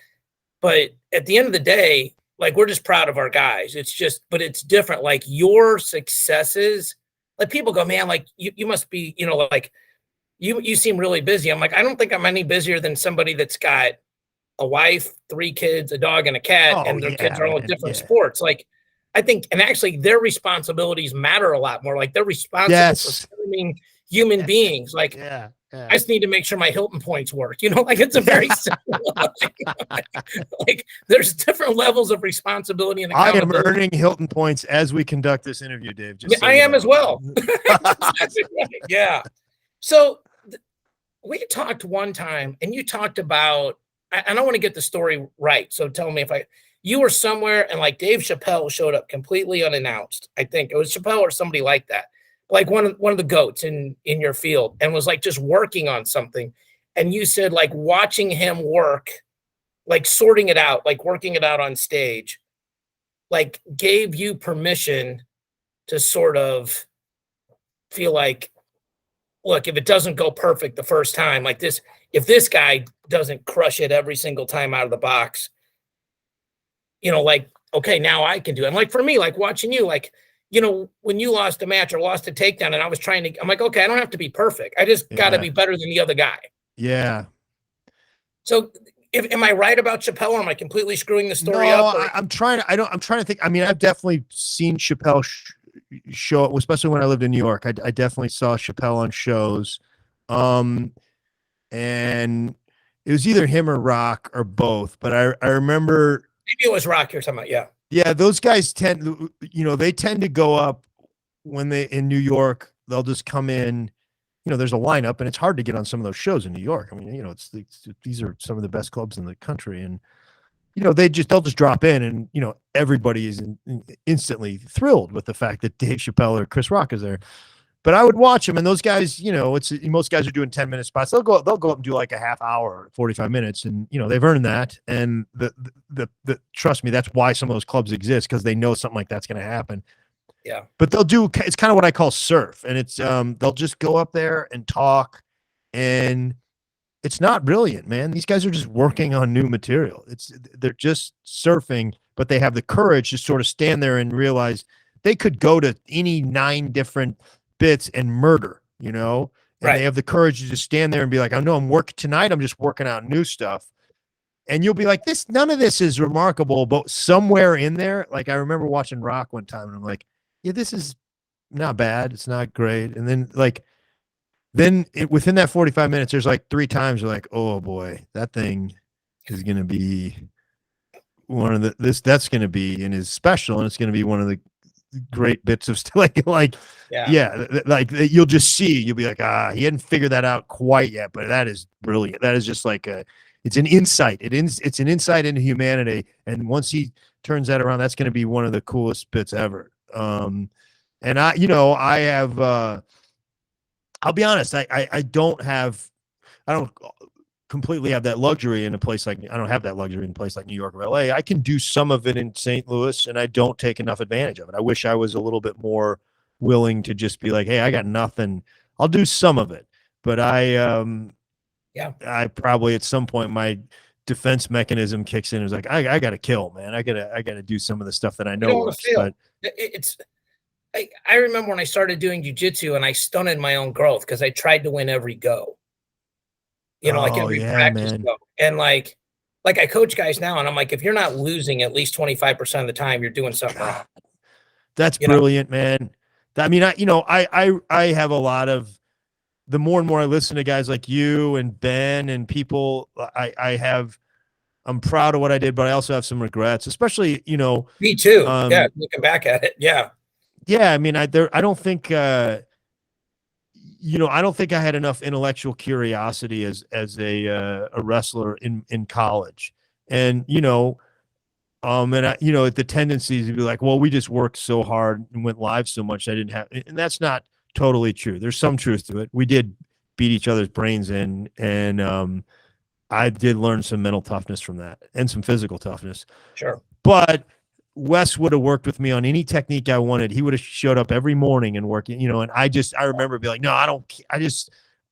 But at the end of the day, like, we're just proud of our guys. It's just, but it's different. Like, your successes, like, people go, man, like, you must be, like, you seem really busy. I'm like, I don't think I'm any busier than somebody that's got a wife, 3 kids, a dog, and a cat, and their kids are all in different sports. Like, I think, and actually their responsibilities matter a lot more. Like, they're responsible for serving human beings. Like, I just need to make sure my Hilton points work. Like, it's a very simple, like, there's different levels of responsibility. And I am earning Hilton points as we conduct this interview, Dave. I am as well. Yeah. So we talked one time, and you talked about, and I want to get the story right. So tell me you were somewhere and like Dave Chappelle showed up completely unannounced. I think it was Chappelle or somebody like that, like one of the goats in your field, and was like just working on something. And you said, like, watching him work, like sorting it out, like working it out on stage, like gave you permission to sort of feel like, look, if it doesn't go perfect the first time, like this, if this guy doesn't crush it every single time out of the box, like, okay, now I can do it. And like, for me, like watching you, like, when you lost a match or lost a takedown, and I was I'm like, okay, I don't have to be perfect. I just got to be better than the other guy. Yeah. So am I right about Chappelle, or am I completely screwing the story up? I'm trying to think. I mean, I've definitely seen Chappelle show, especially when I lived in New York. I definitely saw Chappelle on shows, and it was either him or Rock or both. But I remember, maybe it was Rock you're talking about. Yeah, those guys tend to go up when they in New York. They'll just come in. There's a lineup, and it's hard to get on some of those shows in New York. I mean, these are some of the best clubs in the country, and they'll just drop in, and everybody is instantly thrilled with the fact that Dave Chappelle or Chris Rock is there. But I would watch them, and those guys, most guys are doing 10-minute spots. They'll go up and do like a half hour, 45 minutes, and they've earned that. And the trust me, that's why some of those clubs exist, because they know something like that's going to happen. Yeah. But it's kind of what I call surf, and it's they'll just go up there and talk, and it's not brilliant, man. These guys are just working on new material. They're just surfing, but they have the courage to sort of stand there and realize they could go to any 9 different bits and murder, and they have the courage to just stand there and be like, I know I'm working tonight. I'm just working out new stuff. And you'll be like, none of this is remarkable, but somewhere in there, like I remember watching Rock one time and I'm like, yeah, this is not bad. It's not great. And then within that 45 minutes, there's like 3 times you're like, oh boy, that thing is going to be one of that's going to be and is special. And it's going to be one of the great bits of like you'll just see, you'll be like, he hadn't figured that out quite yet, but that is brilliant. That is just like it's an insight. It's an insight into humanity. And once he turns that around, that's going to be one of the coolest bits ever. And I have, I'll be honest, I don't completely have that luxury in a place like, I don't have that luxury in a place like New York or LA. I can do some of it in St. Louis, and I don't take enough advantage of it. I wish I was a little bit more willing to just be like, hey, I got nothing. I'll do some of it, but I probably at some point my defense mechanism kicks in. It's like, I got to kill, man. I gotta do some of the stuff that I know works. But I remember when I started doing jiu-jitsu and I stunted my own growth because I tried to win every go. Like every practice go. And like I coach guys now, and I'm like, if you're not losing at least 25% of the time, you're doing something wrong. That's brilliant, man. I mean, I have a lot of, the more and more I listen to guys like you and Ben and people, I'm proud of what I did, but I also have some regrets, especially, me too. Looking back at it. Yeah. Yeah. I mean, I don't think, I don't think I had enough intellectual curiosity as a wrestler in college. And, the tendencies to be like, well, we just worked so hard and went live so much. I didn't have, and that's not totally true. There's some truth to it. We did beat each other's brains in, and I did learn some mental toughness from that and some physical toughness. Sure. But Wes would have worked with me on any technique I wanted. He would have showed up every morning and worked, and I remember being like, no,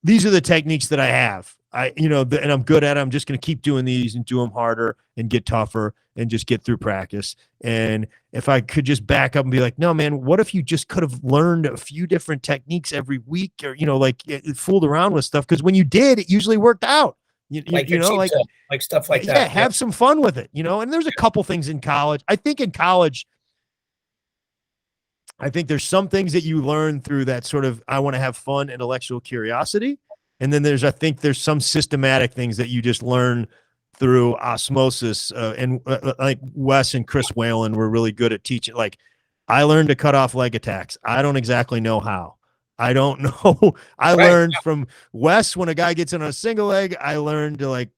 these are the techniques that I have. And I'm good at it. I'm just going to keep doing these and do them harder and get tougher and just get through practice. And if I could just back up and be like, no, man, what if you just could have learned a few different techniques every week, or, it fooled around with stuff? Because when you did, it usually worked out. Like stuff like that. Yeah, have some fun with it, and there's a couple things in college. I think in college, there's some things that you learn through that sort of, I want to have fun, intellectual curiosity. And then there's some systematic things that you just learn through osmosis. And like Wes and Chris Whalen were really good at teaching. Like, I learned to cut off leg attacks. I don't exactly know how. I don't know. I learned from Wes, when a guy gets in on a single leg, I learned to like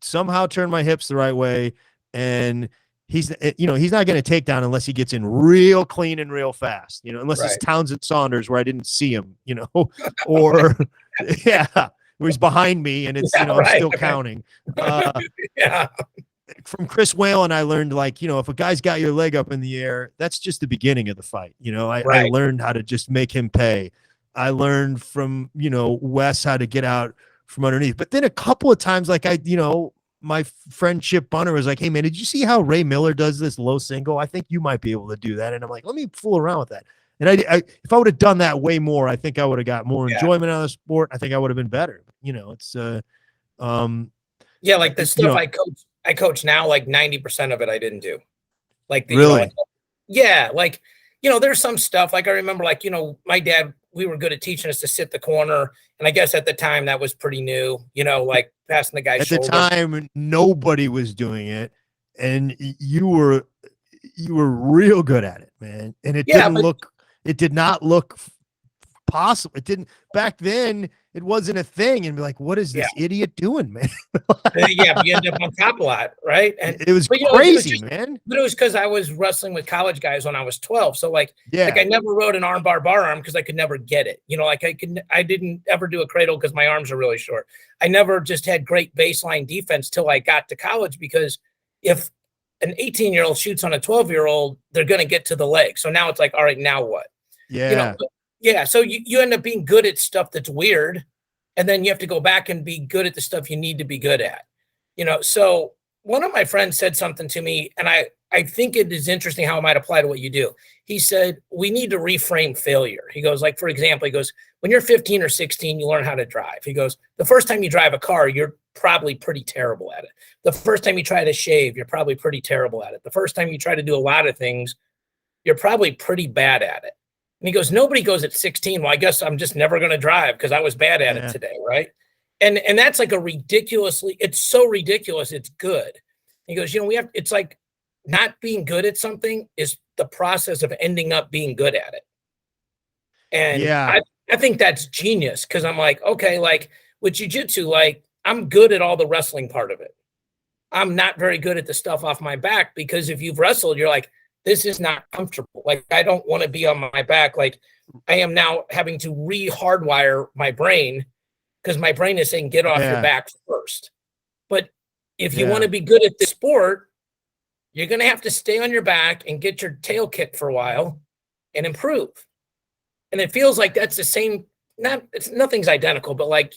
somehow turn my hips the right way. And he's not going to take down unless he gets in real clean and real fast, unless it's Townsend Saunders where I didn't see him, or where he's behind me and it's, I'm still counting. From Chris Whalen, I learned, like, if a guy's got your leg up in the air, that's just the beginning of the fight. I learned how to just make him pay. I learned from, Wes how to get out from underneath. But then a couple of times, like my friend Chip Bunner was like, hey man, did you see how Ray Miller does this low single? I think you might be able to do that. And I'm like, let me fool around with that. And if I would have done that way more, I think I would have got more enjoyment out of the sport. I think I would have been better. It's like the stuff I coach now, like 90% of it I didn't do. Like really? There's some stuff, like I remember, like, my dad, we were good at teaching us to sit the corner. And I guess at the time that was pretty new, like passing the guy's shoulder. At the time, nobody was doing it. And you were real good at it, man. And it did not look possible. It didn't back then. it wasn't a thing, and be like, what is this idiot doing, man? Yeah, you end up on top a lot, right? And it was crazy, man. But it was because I was wrestling with college guys when I was 12. So like I never rode an arm bar arm because I could never get it. Like I didn't ever do a cradle because my arms are really short. I never just had great baseline defense till I got to college, because if an 18-year-old shoots on a 12-year-old, they're going to get to the leg. So now it's like, all right, now what? Yeah. So you end up being good at stuff that's weird, and then you have to go back and be good at the stuff you need to be good at. So one of my friends said something to me, and I think it is interesting how it might apply to what you do. He said, we need to reframe failure. He goes, like, for example, he goes, when you're 15 or 16, you learn how to drive. He goes, the first time you drive a car, you're probably pretty terrible at it. The first time you try to shave, you're probably pretty terrible at it. The first time you try to do a lot of things, you're probably pretty bad at it. And he goes, nobody goes at 16, well, I guess I'm just never going to drive because I was bad at it today, right? And that's like it's so ridiculous, it's good. He goes, it's like not being good at something is the process of ending up being good at it. And I think that's genius, because I'm like, okay, like with jiu-jitsu, like I'm good at all the wrestling part of it. I'm not very good at the stuff off my back, because if you've wrestled, you're like, this is not comfortable. Like, I don't want to be on my back. Like, I am now having to re-hardwire my brain, because my brain is saying, get off your back first. But if you want to be good at the sport, you're going to have to stay on your back and get your tail kicked for a while and improve. And it feels like that's the same, nothing's identical, but like,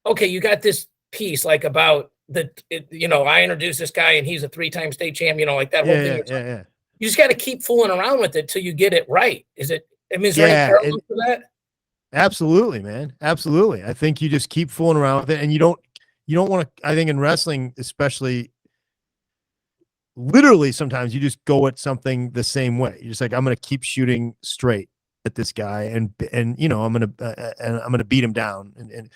okay, you got this piece like about I introduced this guy and he's a 3-time state champ, like that whole thing. Yeah. You just got to keep fooling around with it till you get it right. Is there any parallel to that? Absolutely, man. Absolutely. I think you just keep fooling around with it, and you don't want to, I think in wrestling, especially, literally sometimes you just go at something the same way. You're just like, I'm going to keep shooting straight at this guy, and I'm going to beat him down, and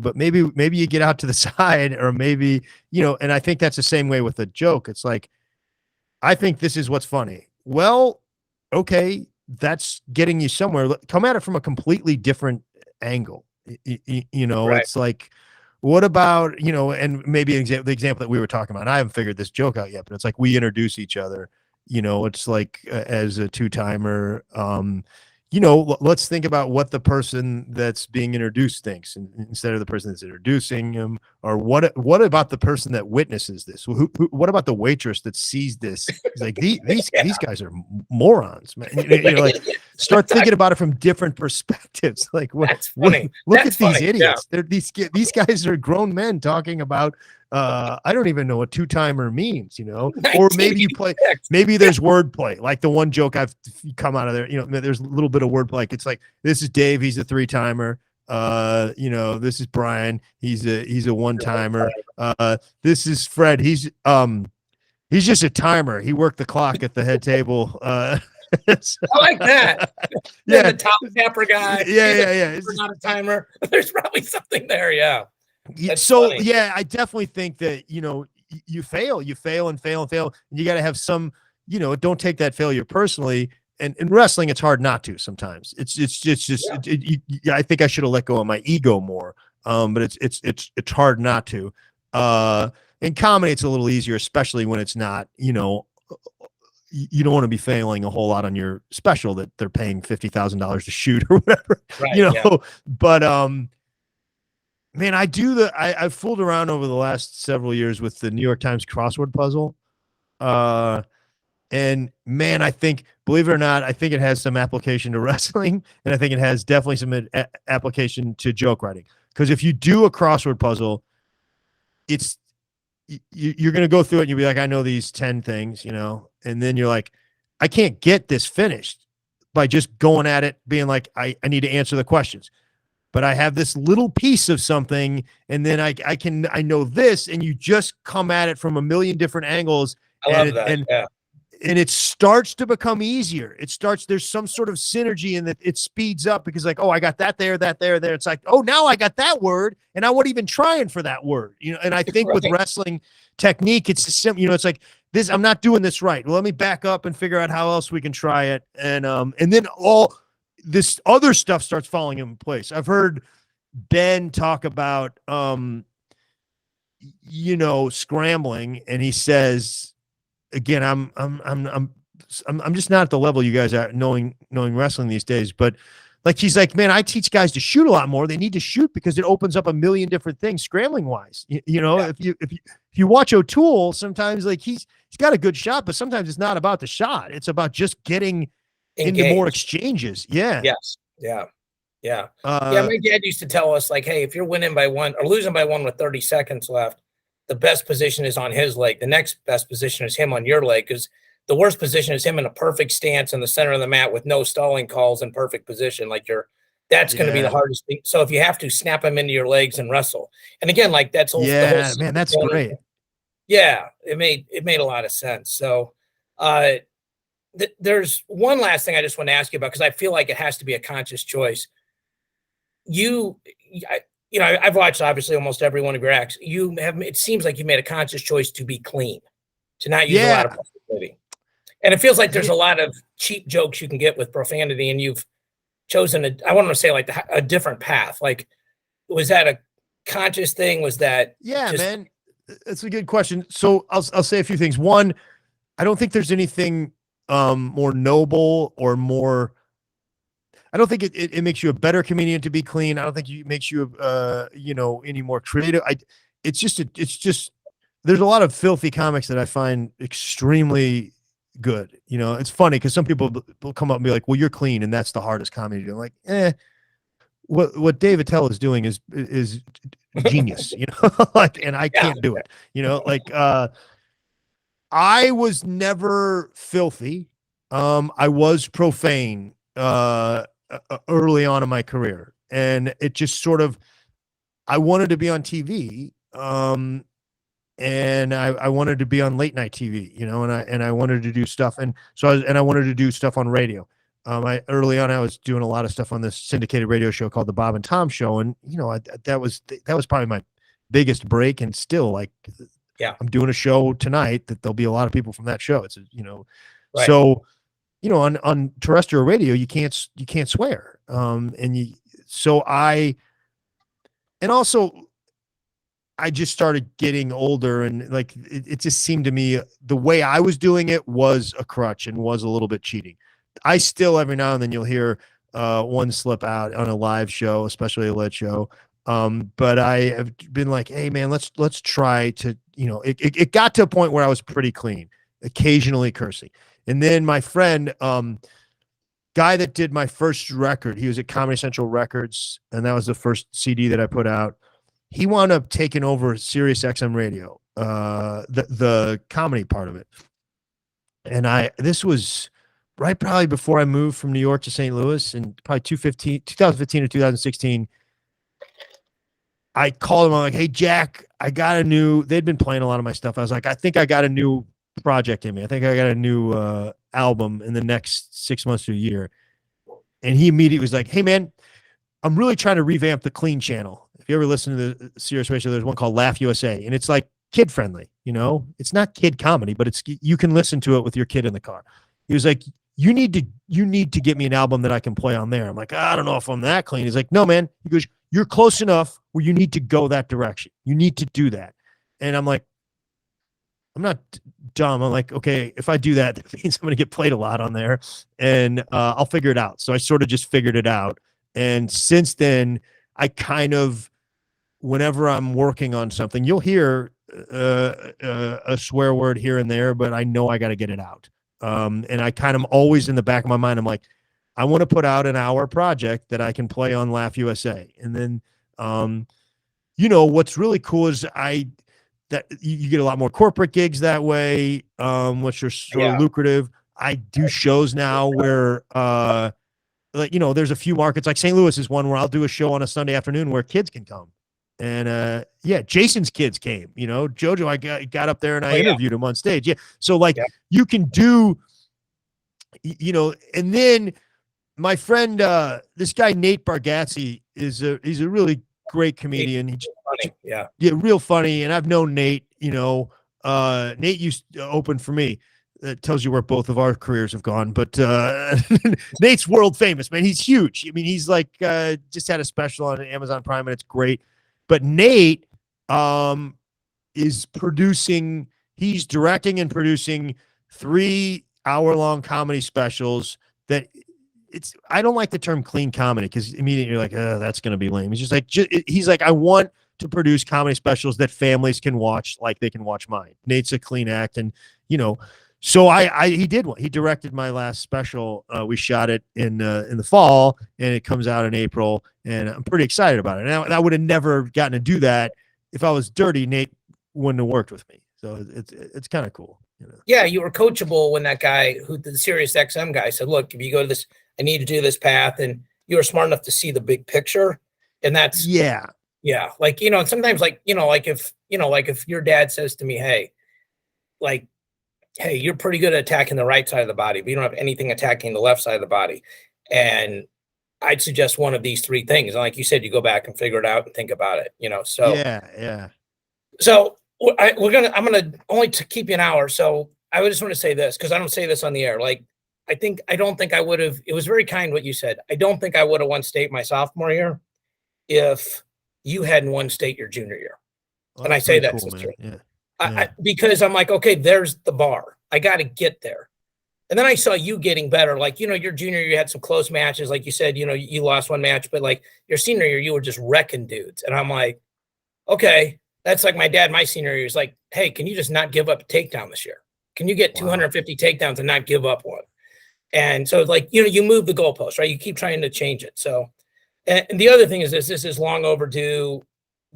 but maybe you get out to the side, or maybe, and I think that's the same way with a joke. It's like, I think this is what's funny. Well, okay, that's getting you somewhere. Come at it from a completely different angle. Right. It's like, what about, and maybe the example that we were talking about, I haven't figured this joke out yet, but it's like, we introduce each other, it's like as a 2-timer, let's think about what the person that's being introduced thinks, and instead of the person that's introducing him, or what about the person that witnesses this? What about the waitress that sees this? It's like, these guys are morons, man. Like, start thinking about it from different perspectives. Like, that's funny. Look at these idiots. Yeah. These guys are grown men talking about, I don't even know what 2-timer means, or maybe there's wordplay, like the one joke I've come out of there, there's a little bit of wordplay. Like, it's like, this is Dave, he's a 3-timer. This is Brian, he's a 1-timer. This is Fred, he's just a timer. He worked the clock at the head table. I like that. The top tapper guy. Yeah. It's not a timer. There's probably something there. Yeah. That's funny. Yeah, I definitely think that, you fail and you got to have some, don't take that failure personally. And in wrestling, it's hard not to sometimes. It's just, I think I should have let go of my ego more. But it's hard not to. In comedy, it's a little easier, especially when it's not, you don't want to be failing a whole lot on your special that they're paying $50,000 to shoot or whatever, right, but, man, I've fooled around over the last several years with the New York Times crossword puzzle. And man, I think, believe it or not, I think it has some application to wrestling, and I think it has definitely some application to joke writing. Because if you do a crossword puzzle, you're going to go through it and you'll be like, I know these 10 things, and then you're like, I can't get this finished by just going at it, being like, I need to answer the questions. But I have this little piece of something, and then I know this, and you just come at it from a million different angles. I love that. And it starts to become easier. There's some sort of synergy, and that it speeds up, because like, oh, I got that there. It's like, oh, now I got that word, and I wasn't even trying for that word, and I think with wrestling technique, it's simple, it's like this, I'm not doing this right. Well, let me back up and figure out how else we can try it. And then all this other stuff starts falling in place. I've heard Ben talk about, scrambling. And he says, again, I'm just not at the level you guys are knowing wrestling these days, but like, he's like, man, I teach guys to shoot a lot more. They need to shoot because it opens up a million different things scrambling wise. If you watch O'Toole, sometimes like he's got a good shot, but sometimes it's not about the shot. It's about just getting into more exchanges. Yeah. Yes. Yeah. Yeah. My dad used to tell us, like, hey, if you're winning by 1 or losing by 1 with 30 seconds left, the best position is on his leg. The next best position is him on your leg, because the worst position is him in a perfect stance in the center of the mat with no stalling calls and perfect position. Like that's going to be the hardest thing. So if you have to, snap him into your legs and wrestle. And again, like that's the whole man, that's great. Yeah, it made a lot of sense. So there's one last thing I just want to ask you about, because I feel like it has to be a conscious choice. I've watched obviously almost every one of your acts. It seems like you made a conscious choice to be clean, to not use a lot of profanity. And it feels like there's a lot of cheap jokes you can get with profanity, and you've chosen I want to say like a different path. Like, was that a conscious thing? Was that? Yeah, man, that's a good question. So I'll say a few things. One, I don't think there's anything more noble or more. I don't think it makes you a better comedian to be clean. I don't think it makes you any more creative. It's just there's a lot of filthy comics that I find extremely good. It's funny because some people will come up and be like, well, you're clean and that's the hardest comedy to do. I'm like, what Dave Attell is doing is genius, and I can't do it, I was never filthy. I was profane early on in my career, and it just sort of, I wanted to be on TV. And I wanted to be on late night TV, and I wanted to do stuff. And so I wanted to do stuff on radio. Early on, I was doing a lot of stuff on this syndicated radio show called the Bob and Tom Show. And, that was probably my biggest break. And still, like, I'm doing a show tonight that there'll be a lot of people from that show. It's, right. So, on terrestrial radio, you can't swear. I just started getting older, and like, it just seemed to me the way I was doing it was a crutch and was a little bit cheating. I still, every now and then, you'll hear one slip out on a live show, especially a lit show. But I have been like, hey man, let's try to, it got to a point where I was pretty clean, occasionally cursing. And then my friend, guy that did my first record, he was at Comedy Central Records, and that was the first CD that I put out. He wound up taking over Sirius XM Radio, the comedy part of it. And this was right probably before I moved from New York to St. Louis, and probably 2015 or 2016. I called him. I'm like, hey, Jack, they'd been playing a lot of my stuff. I was like, I think I got a new project in me. I think I got a new album in the next 6 months to a year. And he immediately was like, hey, man, I'm really trying to revamp the Clean channel. If you ever listen to the Sirius Radio, there's one called Laugh USA, and it's like kid friendly. It's not kid comedy, but you can listen to it with your kid in the car. He was like, you need to get me an album that I can play on there. I'm like, I don't know if I'm that clean. He's like, no, man. He goes, you're close enough where you need to go that direction. You need to do that. And I'm like, I'm not dumb. I'm like, okay, if I do that, that means I'm going to get played a lot on there, and I'll figure it out. So I sort of just figured it out. And since then, I kind of, whenever I'm working on something, you'll hear a swear word here and there, but I know I got to get it out. And I kind of always in the back of my mind, I'm like, I want to put out an hour project that I can play on Laugh USA. And then, what's really cool is that you get a lot more corporate gigs that way, which are sort of lucrative. I do shows now where, there's a few markets, like St. Louis is one where I'll do a show on a Sunday afternoon where kids can come. And Jason's kids came, Jojo, I got up there and I interviewed him on stage. Yeah. So you can do, and then my friend, this guy, Nate Bargatze, he's a really great comedian. He's funny. Yeah, real funny. And I've known Nate, Nate used to open for me. that tells you where both of our careers have gone. But Nate's world famous, man. He's huge. I mean, he's like just had a special on Amazon Prime, and it's great. But Nate is producing. He's directing and producing 3-hour-long comedy specials that I don't like the term clean comedy because immediately you're like, that's going to be lame. He's just like, he's like, I want to produce comedy specials that families can watch like they can watch mine. Nate's a clean act. And, so he did one. He directed my last special. We shot it in the fall and it comes out in April and I'm pretty excited about it. And I would have never gotten to do that. If I was dirty, Nate wouldn't have worked with me. So it's kind of cool. Yeah. You were coachable when that guy the Sirius XM guy said, look, if you go to this, I need to do this path. And you were smart enough to see the big picture. And that's, yeah. Like, sometimes like if your dad says to me, hey, you're pretty good at attacking the right side of the body, but you don't have anything attacking the left side of the body. And I'd suggest one of these 3 things. And like you said, you go back and figure it out and think about it, so. Yeah. So I'm going to only to keep you an hour. So I would just want to say this, because I don't say this on the air. Like, I don't think I would have, it was very kind what you said. I don't think I would have won state my sophomore year if you hadn't won state your junior year. Well, and I say that's cool, true. Yeah. Because I'm like, okay, there's the bar. I got to get there. And then I saw you getting better. Like, your junior year, you had some close matches. Like you said, you lost one match, but like your senior year, you were just wrecking dudes. And I'm like, okay, that's like my dad, my senior year. He's like, hey, can you just not give up a takedown this year? Can you get 250 takedowns and not give up one? And so like, you move the goalpost, right? You keep trying to change it. So, and the other thing is this is long overdue.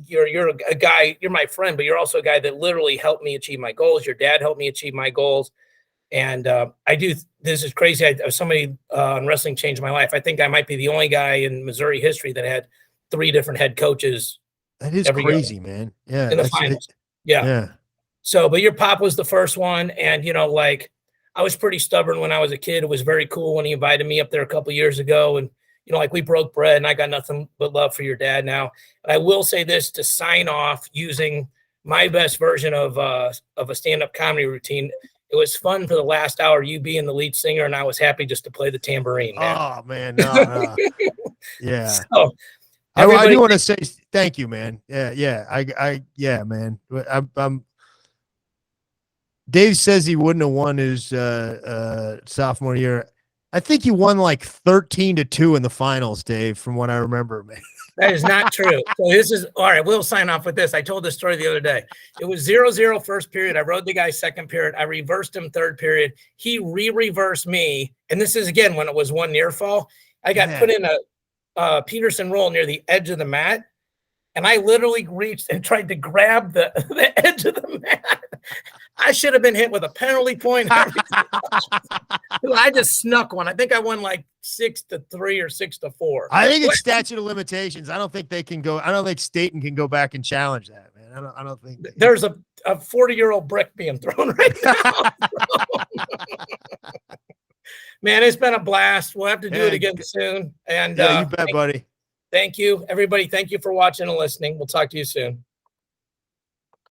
You're a guy, you're my friend, but you're also a guy that literally helped me achieve my goals. Your dad helped me achieve my goals. And this is crazy. Somebody on wrestling changed my life. I think I might be the only guy in Missouri history that had 3 different head coaches. That is crazy, man. Yeah. In the finals. Yeah. So, but your pop was the first one. And, I was pretty stubborn when I was a kid. It was very cool when he invited me up there a couple years ago. And, we broke bread and I got nothing but love for your dad now. And I will say this to sign off using my best version of a stand-up comedy routine. It was fun for the last hour, you being the lead singer, and I was happy just to play the tambourine, man. Oh, man. No. Yeah. So, I do want to say thank you, man. Yeah, man. Dave says he wouldn't have won his sophomore year. I think he won like 13-2 in the finals, Dave, from what I remember, man. That is not true. So this is all right. We'll sign off with this. I told this story the other day. It was 0-0 first period. I rode the guy second period. I reversed him third period. He reversed me. And this is again when it was one near fall. I got put in a Peterson roll near the edge of the mat. And I literally reached and tried to grab the edge of the mat. I should have been hit with a penalty point. I just snuck one. I think I won like 6-3 or 6-4. I think it's statute of limitations. I don't think they can go. I don't think Staten can go back and challenge that, man. I don't think there's a 40-year-old brick being thrown right now. Man, it's been a blast. We'll have to do it again soon. And you bet, buddy. Thank you, everybody. Thank you for watching and listening. We'll talk to you soon.